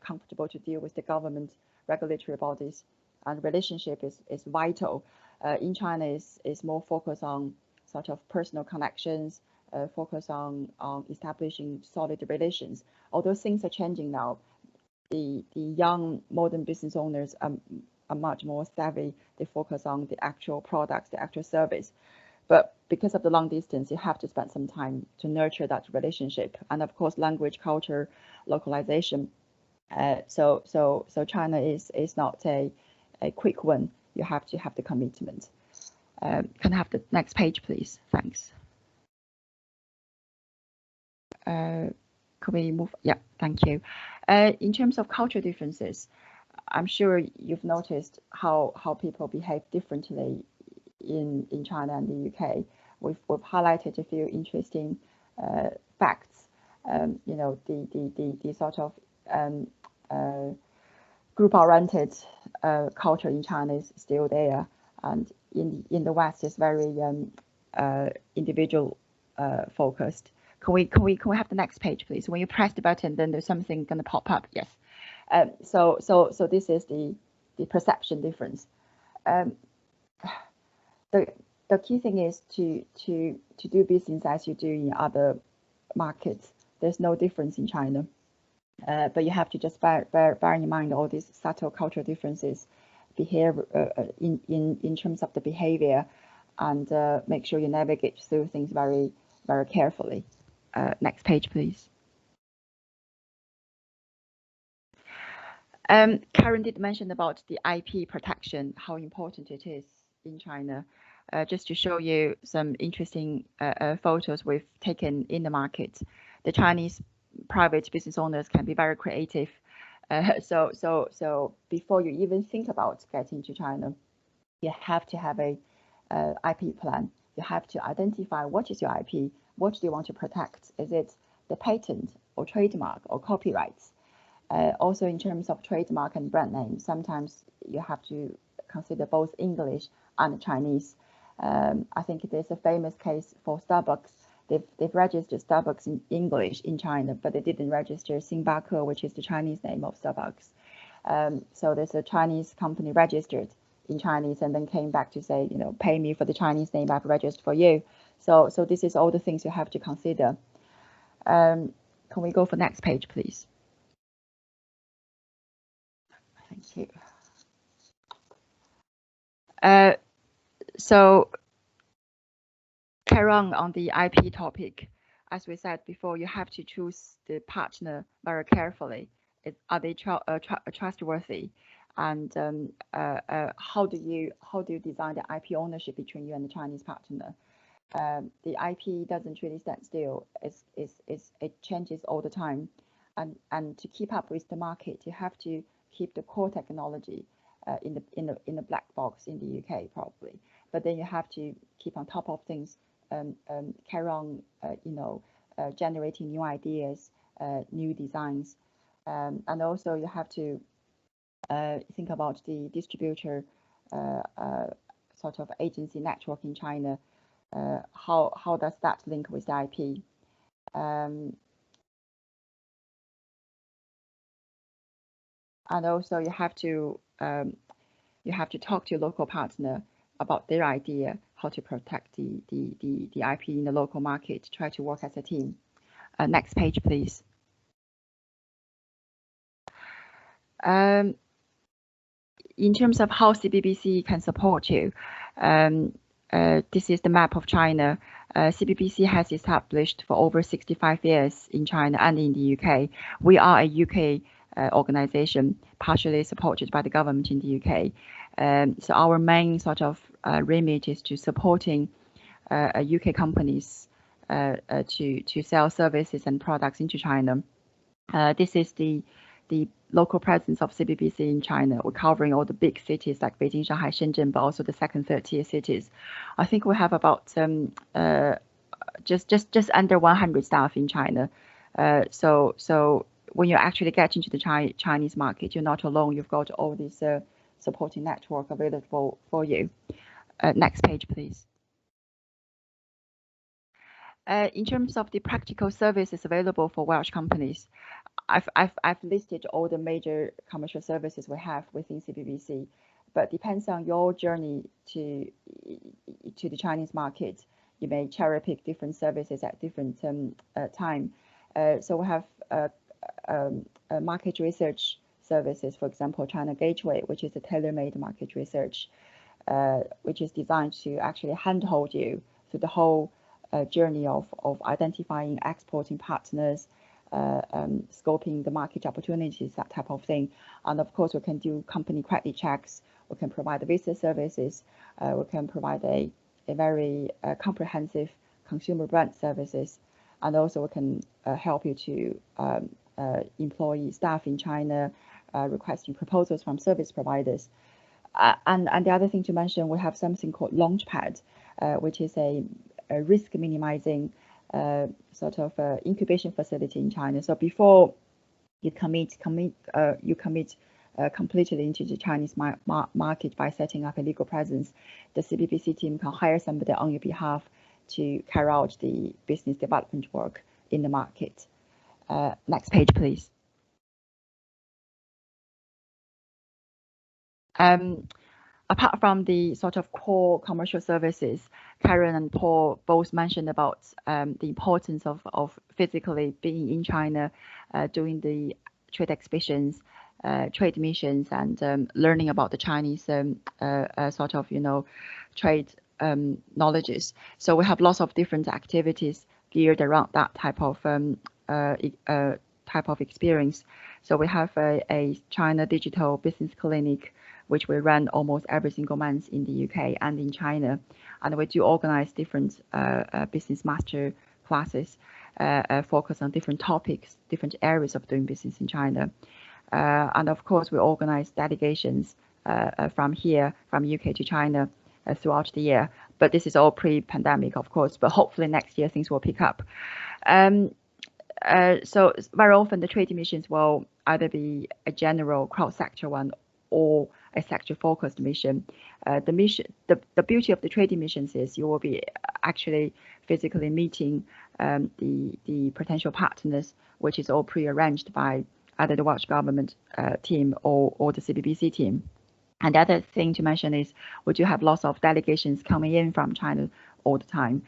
comfortable to deal with the government regulatory bodies, and relationship is vital. In China is more focused on sort of personal connections, focus on establishing solid relations. Although things are changing now, the young modern business owners are much more savvy. They focus on the actual products, the actual service. But because of the long distance, you have to spend some time to nurture that relationship. And of course, language, culture, localization. So China is not a quick one. You have to have the commitment. Can I have the next page, please? Thanks. Could we move? Yeah, thank you. In terms of cultural differences, I'm sure you've noticed how people behave differently in China and the UK. We've highlighted a few interesting facts. The sort of group-oriented culture in China is still there, and in the West is very individual focused. Can we have the next page, please? When you press the button, then there's something going to pop up. Yes. So this is the perception difference. The key thing is to do business as you do in other markets. There's no difference in China, but you have to just bear in mind all these subtle cultural differences, behavior in terms of the behavior, and make sure you navigate through things very carefully. Next page, please. Karen did mention about the IP protection, how important it is in China. Just to show you some interesting photos we've taken in the market. The Chinese private business owners can be very creative. So before you even think about getting to China, you have to have a IP plan. You have to identify what is your IP, what do you want to protect? Is it the patent or trademark or copyrights? Also in terms of trademark and brand name, sometimes you have to consider both English and Chinese. I think there's a famous case for Starbucks. They've registered Starbucks in English in China, but they didn't register Xinbake, which is the Chinese name of Starbucks. So there's a Chinese company registered in Chinese and then came back to say, pay me for the Chinese name I've registered for you. So this is all the things you have to consider. Can we go for next page, please? Thank you. So carry on the IP topic. As we said before, you have to choose the partner very carefully. Are they trustworthy? And how do you design the IP ownership between you and the Chinese partner? The IP doesn't really stand still. It changes all the time. And to keep up with the market, you have to keep the core technology in the black box in the UK probably. But then you have to keep on top of things, carry on, generating new ideas, new designs, and also you have to think about the distributor sort of agency network in China. How does that link with the IP? And also you have to talk to your local partner about their idea, how to protect the IP in the local market, try to work as a team. Next page, please. In terms of how CBBC can support you, this is the map of China. CBBC has established for over 65 years in China and in the UK. We are a UK organization, partially supported by the government in the UK. So our main sort of remit is to supporting UK companies to sell services and products into China. This is the local presence of CBBC in China. We're covering all the big cities like Beijing, Shanghai, Shenzhen, but also the second, third tier cities. I think we have about just under 100 staff in China. So when you actually get into the Chinese market, you're not alone. You've got all this supporting network available for you. Next page, please. In terms of the practical services available for Welsh companies, I've listed all the major commercial services we have within CBBC, but depends on your journey to the Chinese market. You may cherry pick different services at different time. So we have market research services, for example, China Gateway, which is a tailor-made market research, which is designed to actually handhold you through the whole journey of identifying exporting partners, scoping the market opportunities, that type of thing. And of course, we can do company credit checks. We can provide visa services. We can provide a very comprehensive consumer brand services. And also we can help you to employ staff in China, requesting proposals from service providers. And the other thing to mention, we have something called Launchpad, which is a risk minimizing sort of incubation facility in China. So before you commit completely into the Chinese market by setting up a legal presence, the CBBC team can hire somebody on your behalf to carry out the business development work in the market. Next page, please. Apart from the sort of core commercial services, Karen and Paul both mentioned about the importance of physically being in China, doing the trade exhibitions, trade missions, and learning about the Chinese sort of, trade knowledges. So we have lots of different activities geared around that type of experience. So we have a China Digital Business Clinic, which we run almost every single month in the UK and in China. And we do organize different business master classes, focus on different topics, different areas of doing business in China. And of course, we organize delegations from here, from UK to China throughout the year. But this is all pre-pandemic, of course, but hopefully next year things will pick up. So very often the trade missions will either be a general cross-sector one or a sector-focused mission. The beauty of the trade missions is you will be actually physically meeting the potential partners, which is all pre-arranged by either the Welsh government team or the CBBC team. And the other thing to mention is we do have lots of delegations coming in from China all the time.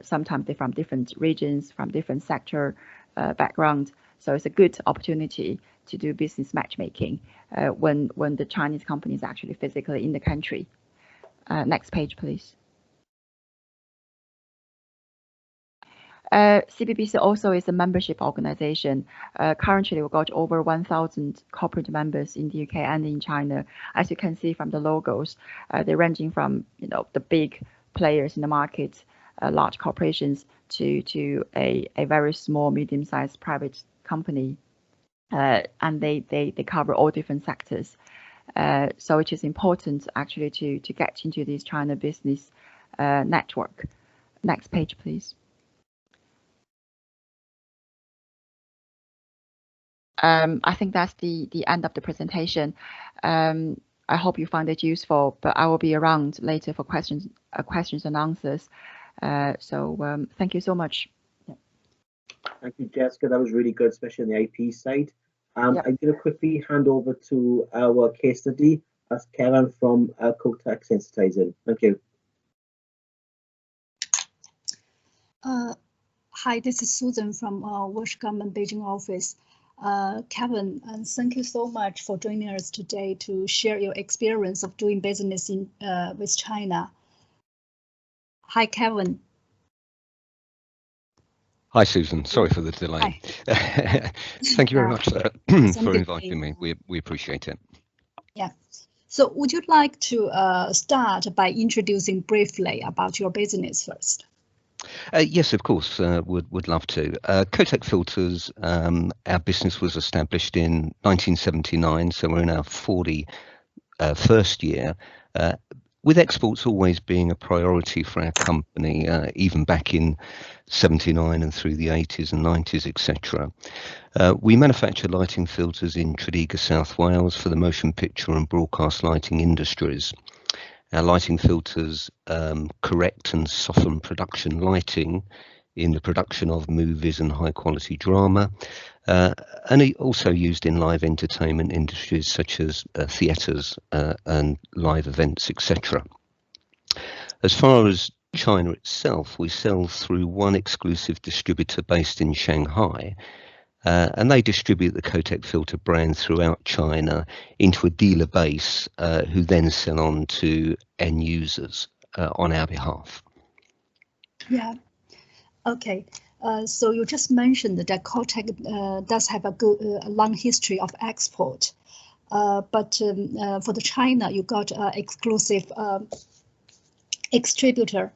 Sometimes they're from different regions, from different sector backgrounds. So it's a good opportunity to do business matchmaking when the Chinese company is actually physically in the country. Next page, please. CBBC also is a membership organization. Currently, we've got over 1,000 corporate members in the UK and in China. As you can see from the logos, they're ranging from the big players in the market, large corporations, to a very small, medium-sized private company. And they cover all different sectors. So it is important actually to get into this China business network. Next page, please. I think that's the end of the presentation. I hope you found it useful, but I will be around later for questions and answers. So thank you so much. Thank you, Jessica. That was really good, especially on the IP side. I'm going to quickly hand over to our case study. That's Karen from Kotak Sensitizing. Thank you. Hi, this is Susan from Welsh Government Beijing office. Kevin, and thank you so much for joining us today to share your experience of doing business with China. Hi, Kevin. Hi, Susan. Sorry for the delay. Thank you very much for inviting me. We appreciate it. Yeah. So would you like to start by introducing briefly about your business first? Yes, of course, would love to. Kotak Filters, our business was established in 1979, so we're in our 41st year, with exports always being a priority for our company, even back in 79 and through the 80s and 90s, etc. We manufacture lighting filters in Tredegar, South Wales for the motion picture and broadcast lighting industries. Our lighting filters correct and soften production lighting in the production of movies and high quality drama, and also used in live entertainment industries such as theatres and live events, etc. As far as China itself, we sell through one exclusive distributor based in Shanghai, and they distribute the Kotak filter brand throughout China into a dealer base who then sell on to end users on our behalf. Yeah. Okay. So you just mentioned that Kotak does have a long history of export, but for the China, you got exclusive distributor.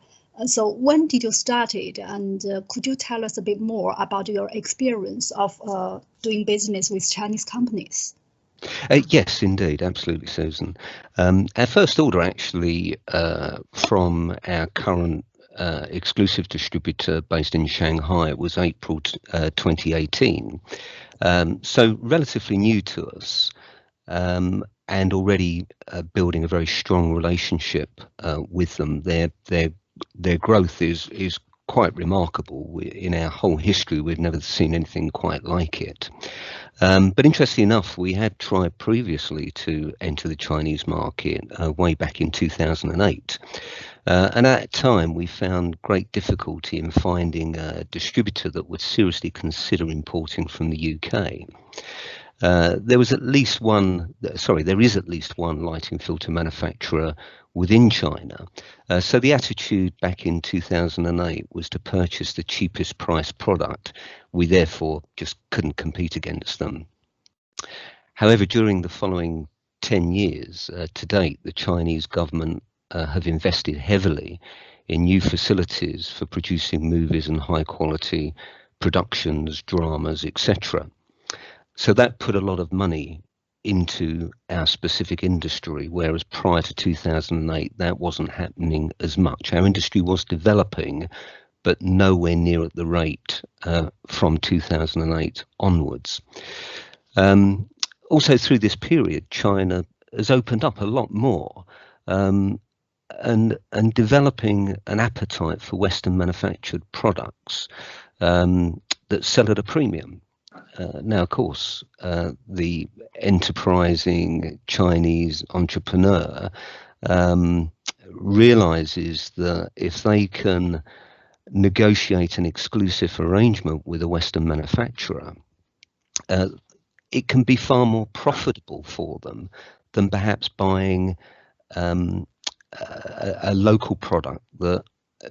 So when did you start it, and could you tell us a bit more about your experience of doing business with Chinese companies? Yes, indeed, absolutely, Susan. Our first order actually from our current exclusive distributor based in Shanghai was April 2018. So relatively new to us, and already building a very strong relationship with them. They're their growth is quite remarkable. In our whole history, we've never seen anything quite like it. But interestingly enough, we had tried previously to enter the Chinese market way back in 2008. And at that time, we found great difficulty in finding a distributor that would seriously consider importing from the UK. There is at least one lighting filter manufacturer within China. So the attitude back in 2008 was to purchase the cheapest price product. We therefore just couldn't compete against them. However, during the following 10 years to date, the Chinese government have invested heavily in new facilities for producing movies and high quality productions, dramas, etc. So that put a lot of money into our specific industry, whereas prior to 2008, that wasn't happening as much. Our industry was developing, but nowhere near at the rate from 2008 onwards. Also through this period, China has opened up a lot more and developing an appetite for Western manufactured products that sell at a premium. Now, of course, the enterprising Chinese entrepreneur realizes that if they can negotiate an exclusive arrangement with a Western manufacturer, it can be far more profitable for them than perhaps buying a local product that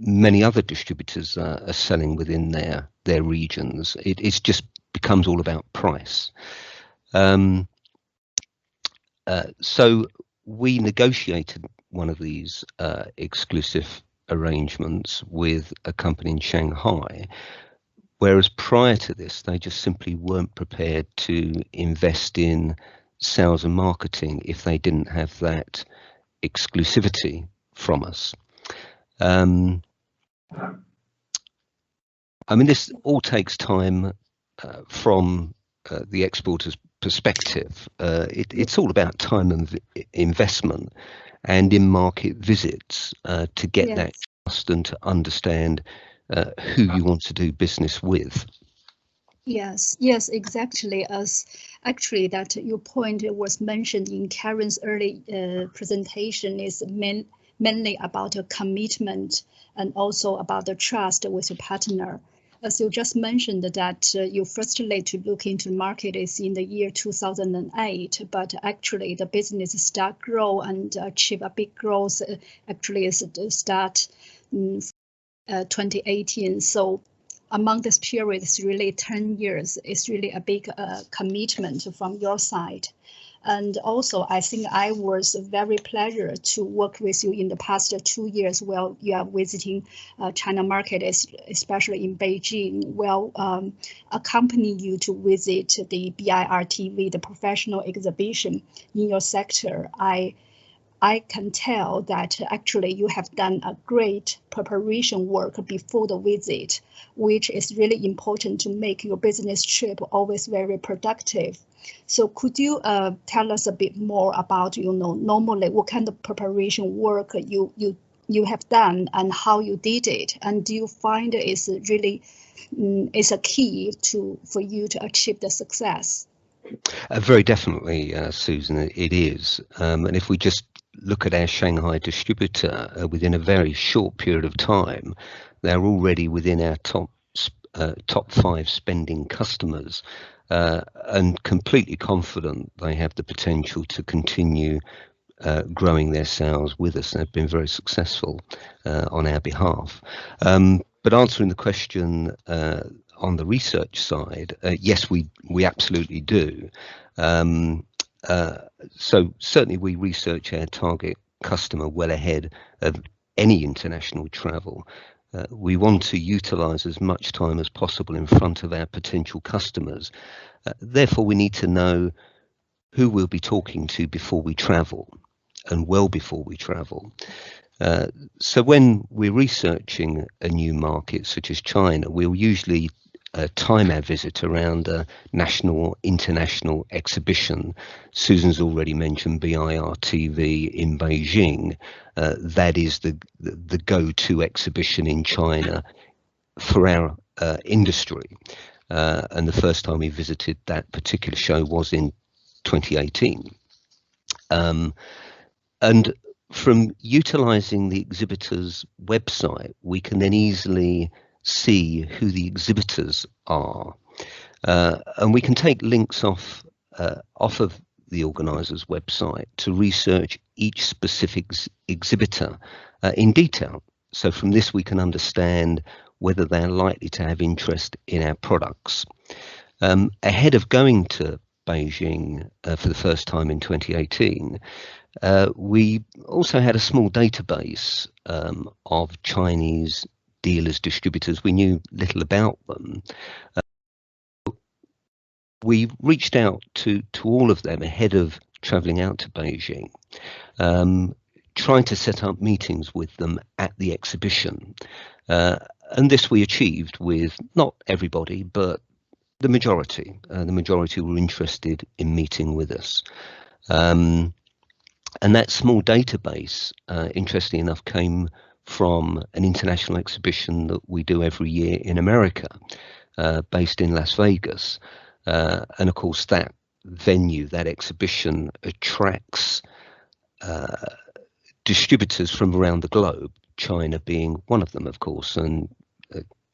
many other distributors are selling within their regions. It's just becomes all about price. So we negotiated one of these exclusive arrangements with a company in Shanghai, whereas prior to this, they just simply weren't prepared to invest in sales and marketing if they didn't have that exclusivity from us. I mean, this all takes time from the exporter's perspective. It's all about time and investment and in-market visits to get that trust and to understand who you want to do business with. Yes, exactly. As actually that your point was mentioned in Karen's early presentation is mainly about a commitment and also about the trust with your partner. As you just mentioned that you firstly to look into the market is in the year 2008, but actually the business start grow and achieve a big growth actually is start 2018. So among this period, it's really 10 years. It's really a big commitment from your side. And also, I think I was very pleasure to work with you in the past 2 years while you are visiting China market, especially in Beijing. Well, accompany you to visit the BIRTV, the professional exhibition in your sector. I can tell that actually you have done a great preparation work before the visit, which is really important to make your business trip always very productive. So could you tell us a bit more about, normally what kind of preparation work you have done and how you did it? And do you find it's really is a key for you to achieve the success? Very definitely, Susan, it is. And if we just look at our Shanghai distributor, within a very short period of time, they're already within our top 5 spending customers, and completely confident they have the potential to continue growing their sales with us. They've been very successful on our behalf. But answering the question on the research side, yes, we absolutely do. So certainly we research our target customer well ahead of any international travel. We want to utilize as much time as possible in front of our potential customers. Therefore, we need to know who we'll be talking to before we travel and well before we travel. So when we're researching a new market such as China, we'll usually time our visit around a national or international exhibition. Susan's already mentioned BIRTV in Beijing. That is the go-to exhibition in China for our industry. And the first time we visited that particular show was in 2018. And from utilizing the exhibitor's website, we can then easily see who the exhibitors are. And we can take links off of the organizer's website to research each specific exhibitor in detail. So from this, we can understand whether they're likely to have interest in our products. Ahead of going to Beijing for the first time in 2018, we also had a small database of Chinese dealers, distributors. We knew little about them. We reached out to all of them ahead of travelling out to Beijing, trying to set up meetings with them at the exhibition. And this we achieved with not everybody, but the majority. The majority were interested in meeting with us. And that small database, interestingly enough, came from an international exhibition that we do every year in America, based in Las Vegas. And of course, that venue, that exhibition, attracts distributors from around the globe, China being one of them, of course, and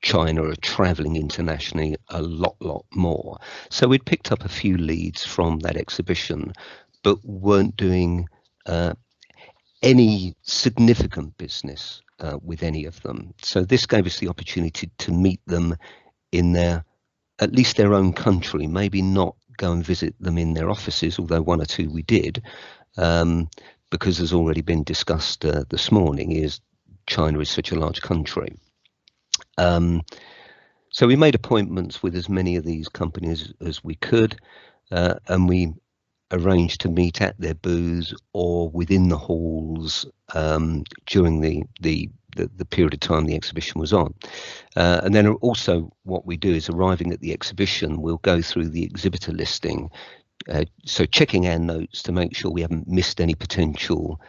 China are traveling internationally a lot more. So we'd picked up a few leads from that exhibition, but weren't doing any significant business with any of them. So this gave us the opportunity to meet them in at least their own country, maybe not go and visit them in their offices, although one or two we did, because as already been discussed this morning, is China is such a large country. So we made appointments with as many of these companies as we could, and we arranged to meet at their booths or within the halls during the period of time the exhibition was on. And then also what we do is, arriving at the exhibition, we'll go through the exhibitor listing, so checking our notes to make sure we haven't missed any potential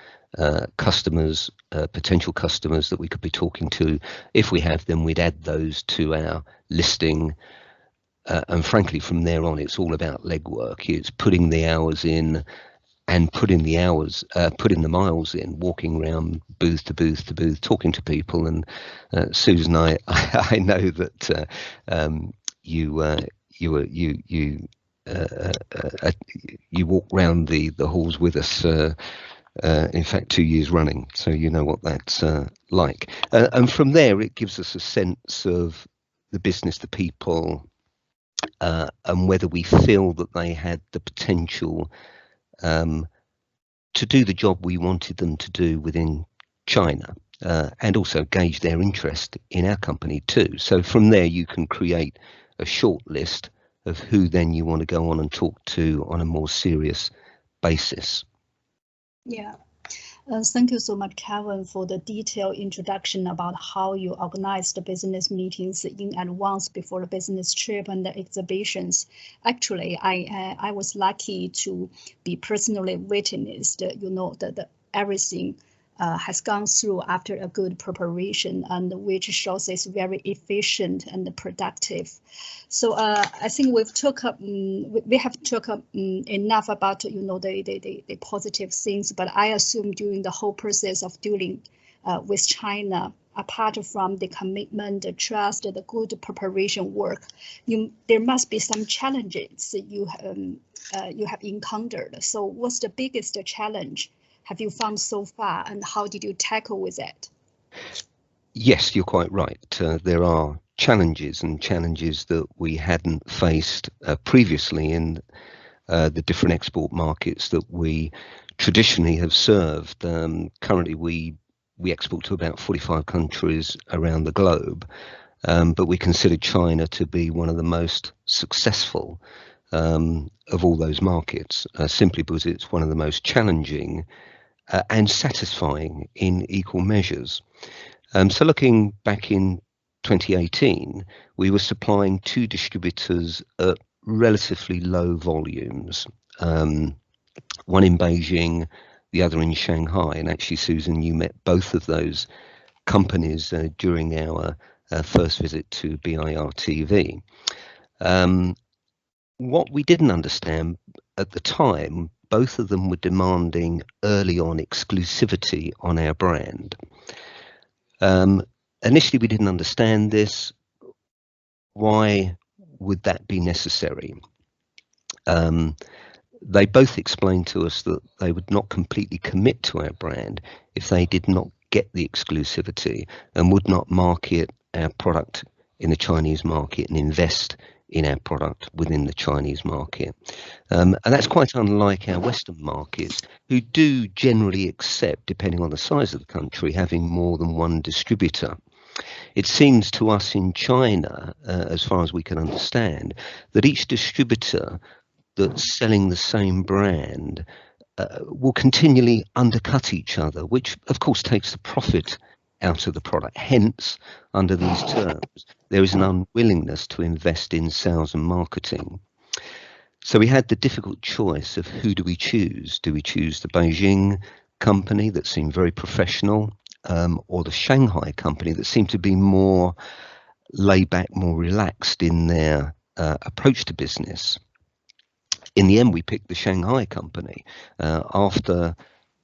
customers that we could be talking to. If we have them, we'd add those to our listing. And frankly, from there on, it's all about legwork. It's putting the hours in and putting the miles in, walking around booth to booth to booth, talking to people. And Susan, I know that you walk round the halls with us. In fact, 2 years running, so you know what that's like. And from there, it gives us a sense of the business, the people, and whether we feel that they had the potential to do the job we wanted them to do within China, and also gauge their interest in our company too. So from there, you can create a short list of who then you want to go on and talk to on a more serious basis. Yeah. Thank you so much, Kevin, for the detailed introduction about how you organize the business meetings in advance before the business trip and the exhibitions. Actually, I was lucky to be personally witnessed, that everything has gone through after a good preparation, and which shows it's very efficient and productive. So I think we have talked up enough about the positive things, but I assume during the whole process of dealing with China, apart from the commitment, the trust, the good preparation work, there must be some challenges you have encountered. So what's the biggest challenge have you found so far, and how did you tackle with it? Yes, you're quite right. There are challenges that we hadn't faced previously in the different export markets that we traditionally have served. Currently, we export to about 45 countries around the globe, but we consider China to be one of the most successful of all those markets, simply because it's one of the most challenging and satisfying in equal measures. So looking back in 2018, we were supplying 2 distributors at relatively low volumes, one in Beijing, the other in Shanghai. And actually, Susan, you met both of those companies during our first visit to BIR-TV. What we didn't understand at the time, both of them were demanding early on exclusivity on our brand. Initially, we didn't understand this. Why would that be necessary? They both explained to us that they would not completely commit to our brand if they did not get the exclusivity and would not market our product in the Chinese market and invest in our product within the Chinese market. And that's quite unlike our Western markets, who do generally accept, depending on the size of the country, having more than one distributor. It seems to us in China, as far as we can understand, that each distributor that's selling the same brand will continually undercut each other, which of course takes the profit out of the product. Hence, under these terms, there is an unwillingness to invest in sales and marketing. So we had the difficult choice of who do we choose? Do we choose the Beijing company that seemed very professional, or the Shanghai company that seemed to be more laid back, more relaxed in their approach to business? In the end, we picked the Shanghai company. After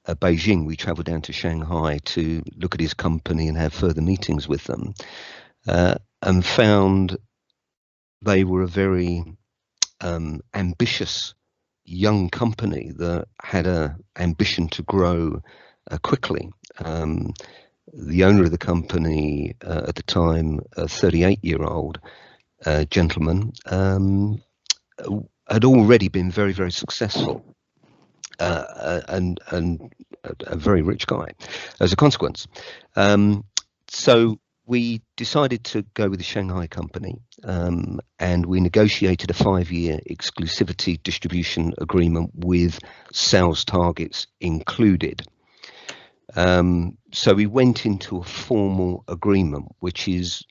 Beijing, we travelled down to Shanghai to look at his company and have further meetings with them, and found they were a very ambitious young company that had an ambition to grow quickly. The owner of the company at the time, a 38-year-old gentleman, had already been very, very successful and a very rich guy as a consequence. So we decided to go with the Shanghai company, and we negotiated a 5-year exclusivity distribution agreement with sales targets included. So we went into a formal agreement, which is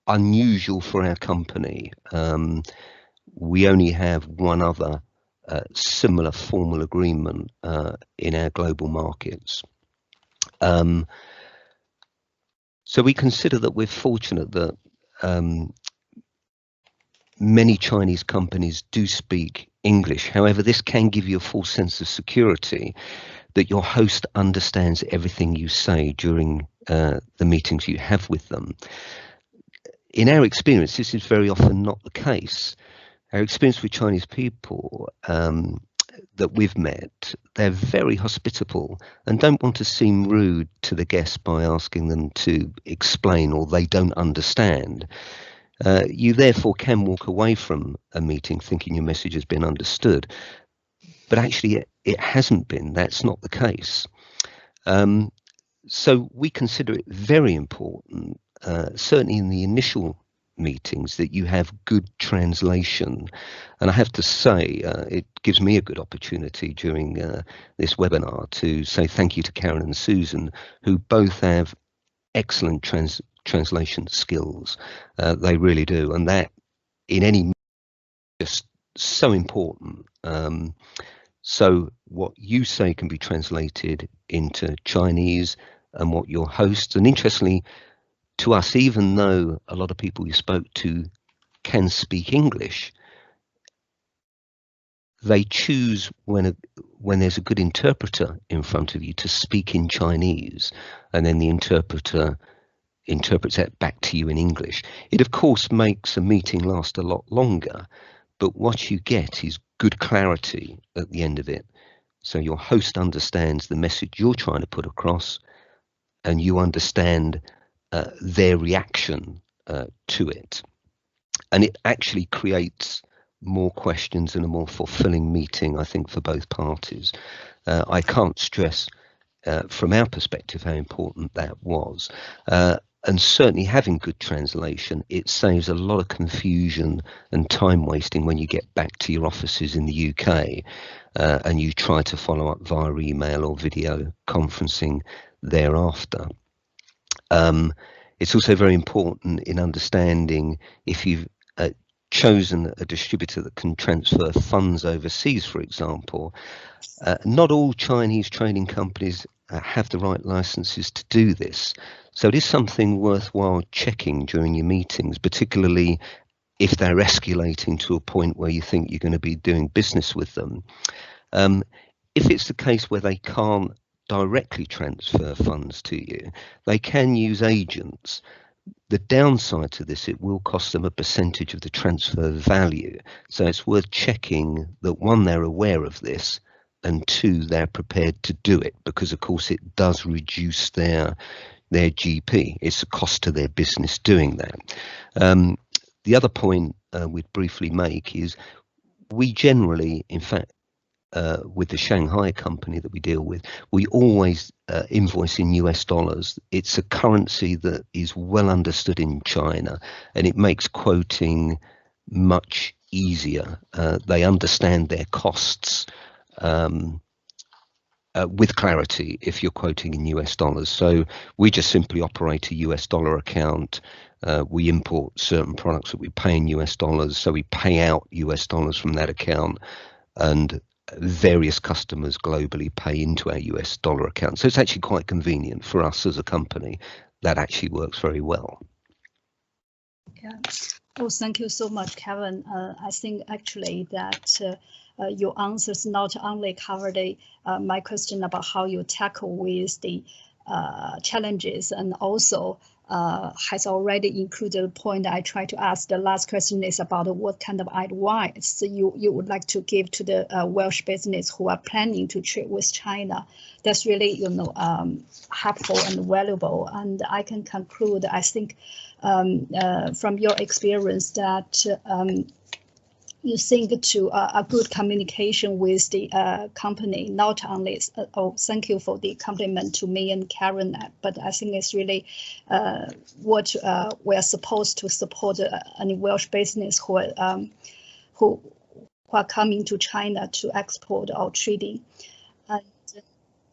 unusual for our company. We only have one other similar formal agreement in our global markets. So we consider that we're fortunate that many Chinese companies do speak English. However, this can give you a false sense of security that your host understands everything you say during the meetings you have with them. In our experience, this is very often not the case. Our experience with Chinese people that we've met, they're very hospitable and don't want to seem rude to the guests by asking them to explain or they don't understand. You therefore can walk away from a meeting thinking your message has been understood, but actually it hasn't been. That's not the case. So we consider it very important, certainly in the initial meetings, that you have good translation. And I have to say, it gives me a good opportunity during this webinar to say thank you to Karen and Susan, who both have excellent translation skills. They really do, and that in any just so important. So what you say can be translated into Chinese, and what your hosts, and interestingly to us, even though a lot of people you spoke to can speak English, they choose when there's a good interpreter in front of you to speak in Chinese, and then the interpreter interprets that back to you in English. It of course makes a meeting last a lot longer, but what you get is good clarity at the end of it. So your host understands the message you're trying to put across, and you understand their reaction to it. And it actually creates more questions and a more fulfilling meeting, I think, for both parties. I can't stress from our perspective how important that was. And certainly having good translation, it saves a lot of confusion and time wasting when you get back to your offices in the UK and you try to follow up via email or video conferencing thereafter. It's also very important in understanding if you've chosen a distributor that can transfer funds overseas, for example. Not all Chinese trading companies have the right licenses to do this. So it is something worthwhile checking during your meetings, particularly if they're escalating to a point where you think you're going to be doing business with them. If it's the case where they can't directly transfer funds to you, they can use agents. The downside to this, it will cost them a percentage of the transfer value. So it's worth checking that, one, they're aware of this, and two, they're prepared to do it, because of course it does reduce their GP. It's a cost to their business doing that. The other point we'd briefly make is we generally, in fact, with the Shanghai company that we deal with, we always invoice in US dollars. It's a currency that is well understood in China, and it makes quoting much easier. They understand their costs with clarity if you're quoting in US dollars. So we just simply operate a US dollar account. We import certain products that we pay in US dollars, so we pay out US dollars from that account, and various customers globally pay into our US dollar account. So it's actually quite convenient for us as a company. That actually works very well. Yeah. Oh, thank you so much, Kevin. I think actually that your answers not only covered my question about how you tackle with the challenges, and also has already included a point I tried to ask. The last question is about what kind of advice you would like to give to the Welsh business who are planning to trade with China. That's really, helpful and valuable. And I can conclude, I think, from your experience that you think to a good communication with the company, not only, thank you for the compliment to me and Karen, but I think it's really what we're supposed to support any Welsh business who are coming to China to export or trading.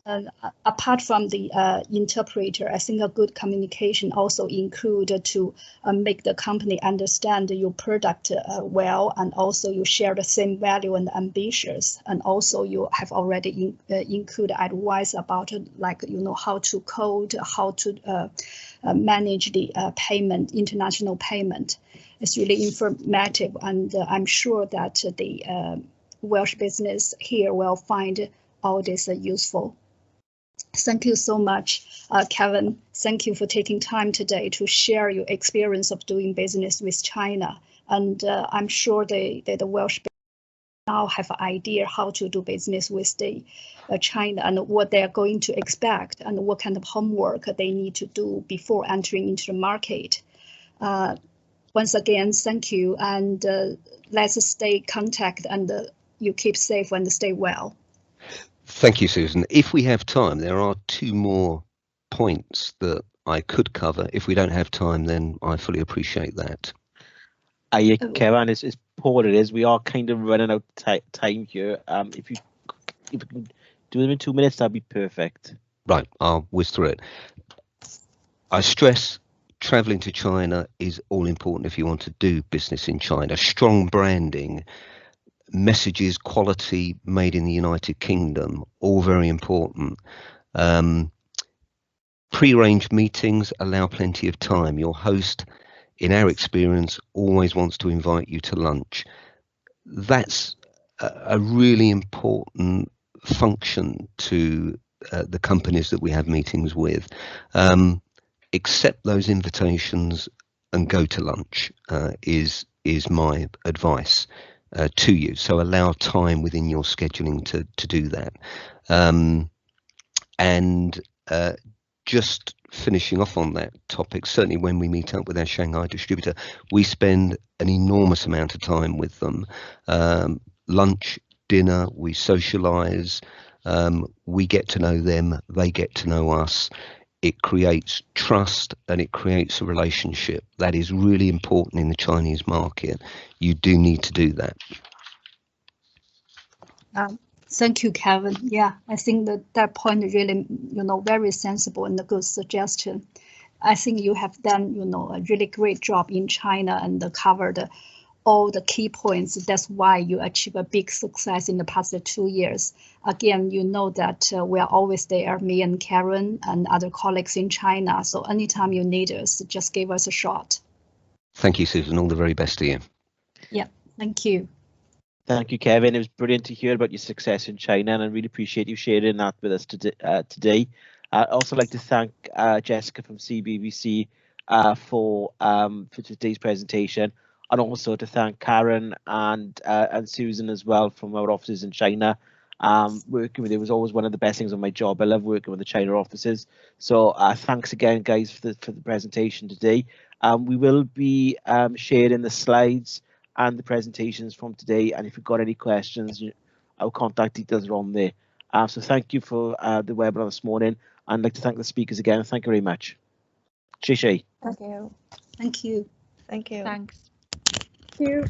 And apart from the interpreter, I think a good communication also include to make the company understand your product well, and also you share the same value and ambitions, and also you have already included advice about how to code, how to manage the payment, international payment. It's really informative, and I'm sure that the Welsh business here will find all this useful. Thank you so much, Kevin. Thank you for taking time today to share your experience of doing business with China. And I'm sure the Welsh now have an idea how to do business with the China, and what they are going to expect, and what kind of homework they need to do before entering into the market. Once again, thank you, and let's stay in contact, and you keep safe and stay well. Thank you, Susan. If we have time, there are two more points that I could cover. If we don't have time, then I fully appreciate that. Kevin, it's Paul. It is. We are kind of running out of time here. If you can do them in 2 minutes, that'd be perfect. Right, I'll whiz through it. I stress traveling to China is all important if you want to do business in China. Strong branding, messages, quality, made in the United Kingdom, all very important. Pre-arranged meetings allow plenty of time. Your host, in our experience, always wants to invite you to lunch. That's a really important function to the companies that we have meetings with. Accept those invitations and go to lunch is my advice to you. So allow time within your scheduling to do that. And just finishing off on that topic, certainly when we meet up with our Shanghai distributor, we spend an enormous amount of time with them. Lunch, dinner, we socialize, we get to know them, they get to know us. It creates trust and it creates a relationship. That is really important in the Chinese market. You do need to do that. Thank you, Kevin. Yeah, I think that point is really, very sensible and a good suggestion. I think you have done, a really great job in China and covered all the key points. That's why you achieve a big success in the past 2 years. Again, you know that we are always there, me and Karen and other colleagues in China. So anytime you need us, just give us a shot. Thank you, Susan. All the very best to you. Yeah, thank you. Thank you, Kevin. It was brilliant to hear about your success in China, and I really appreciate you sharing that with us today. I'd also like to thank Jessica from CBBC for today's presentation, and also to thank Karen and Susan as well from our offices in China. Working with you was always one of the best things on my job. I love working with the China offices. So thanks again, guys, for the presentation today. We will be sharing the slides and the presentations from today, and if you've got any questions, our contact details are on there. So thank you for the webinar this morning. I'd like to thank the speakers again. Thank you very much. Xie xie. Thank you. Thank you. Thank you. Thanks. Thank you.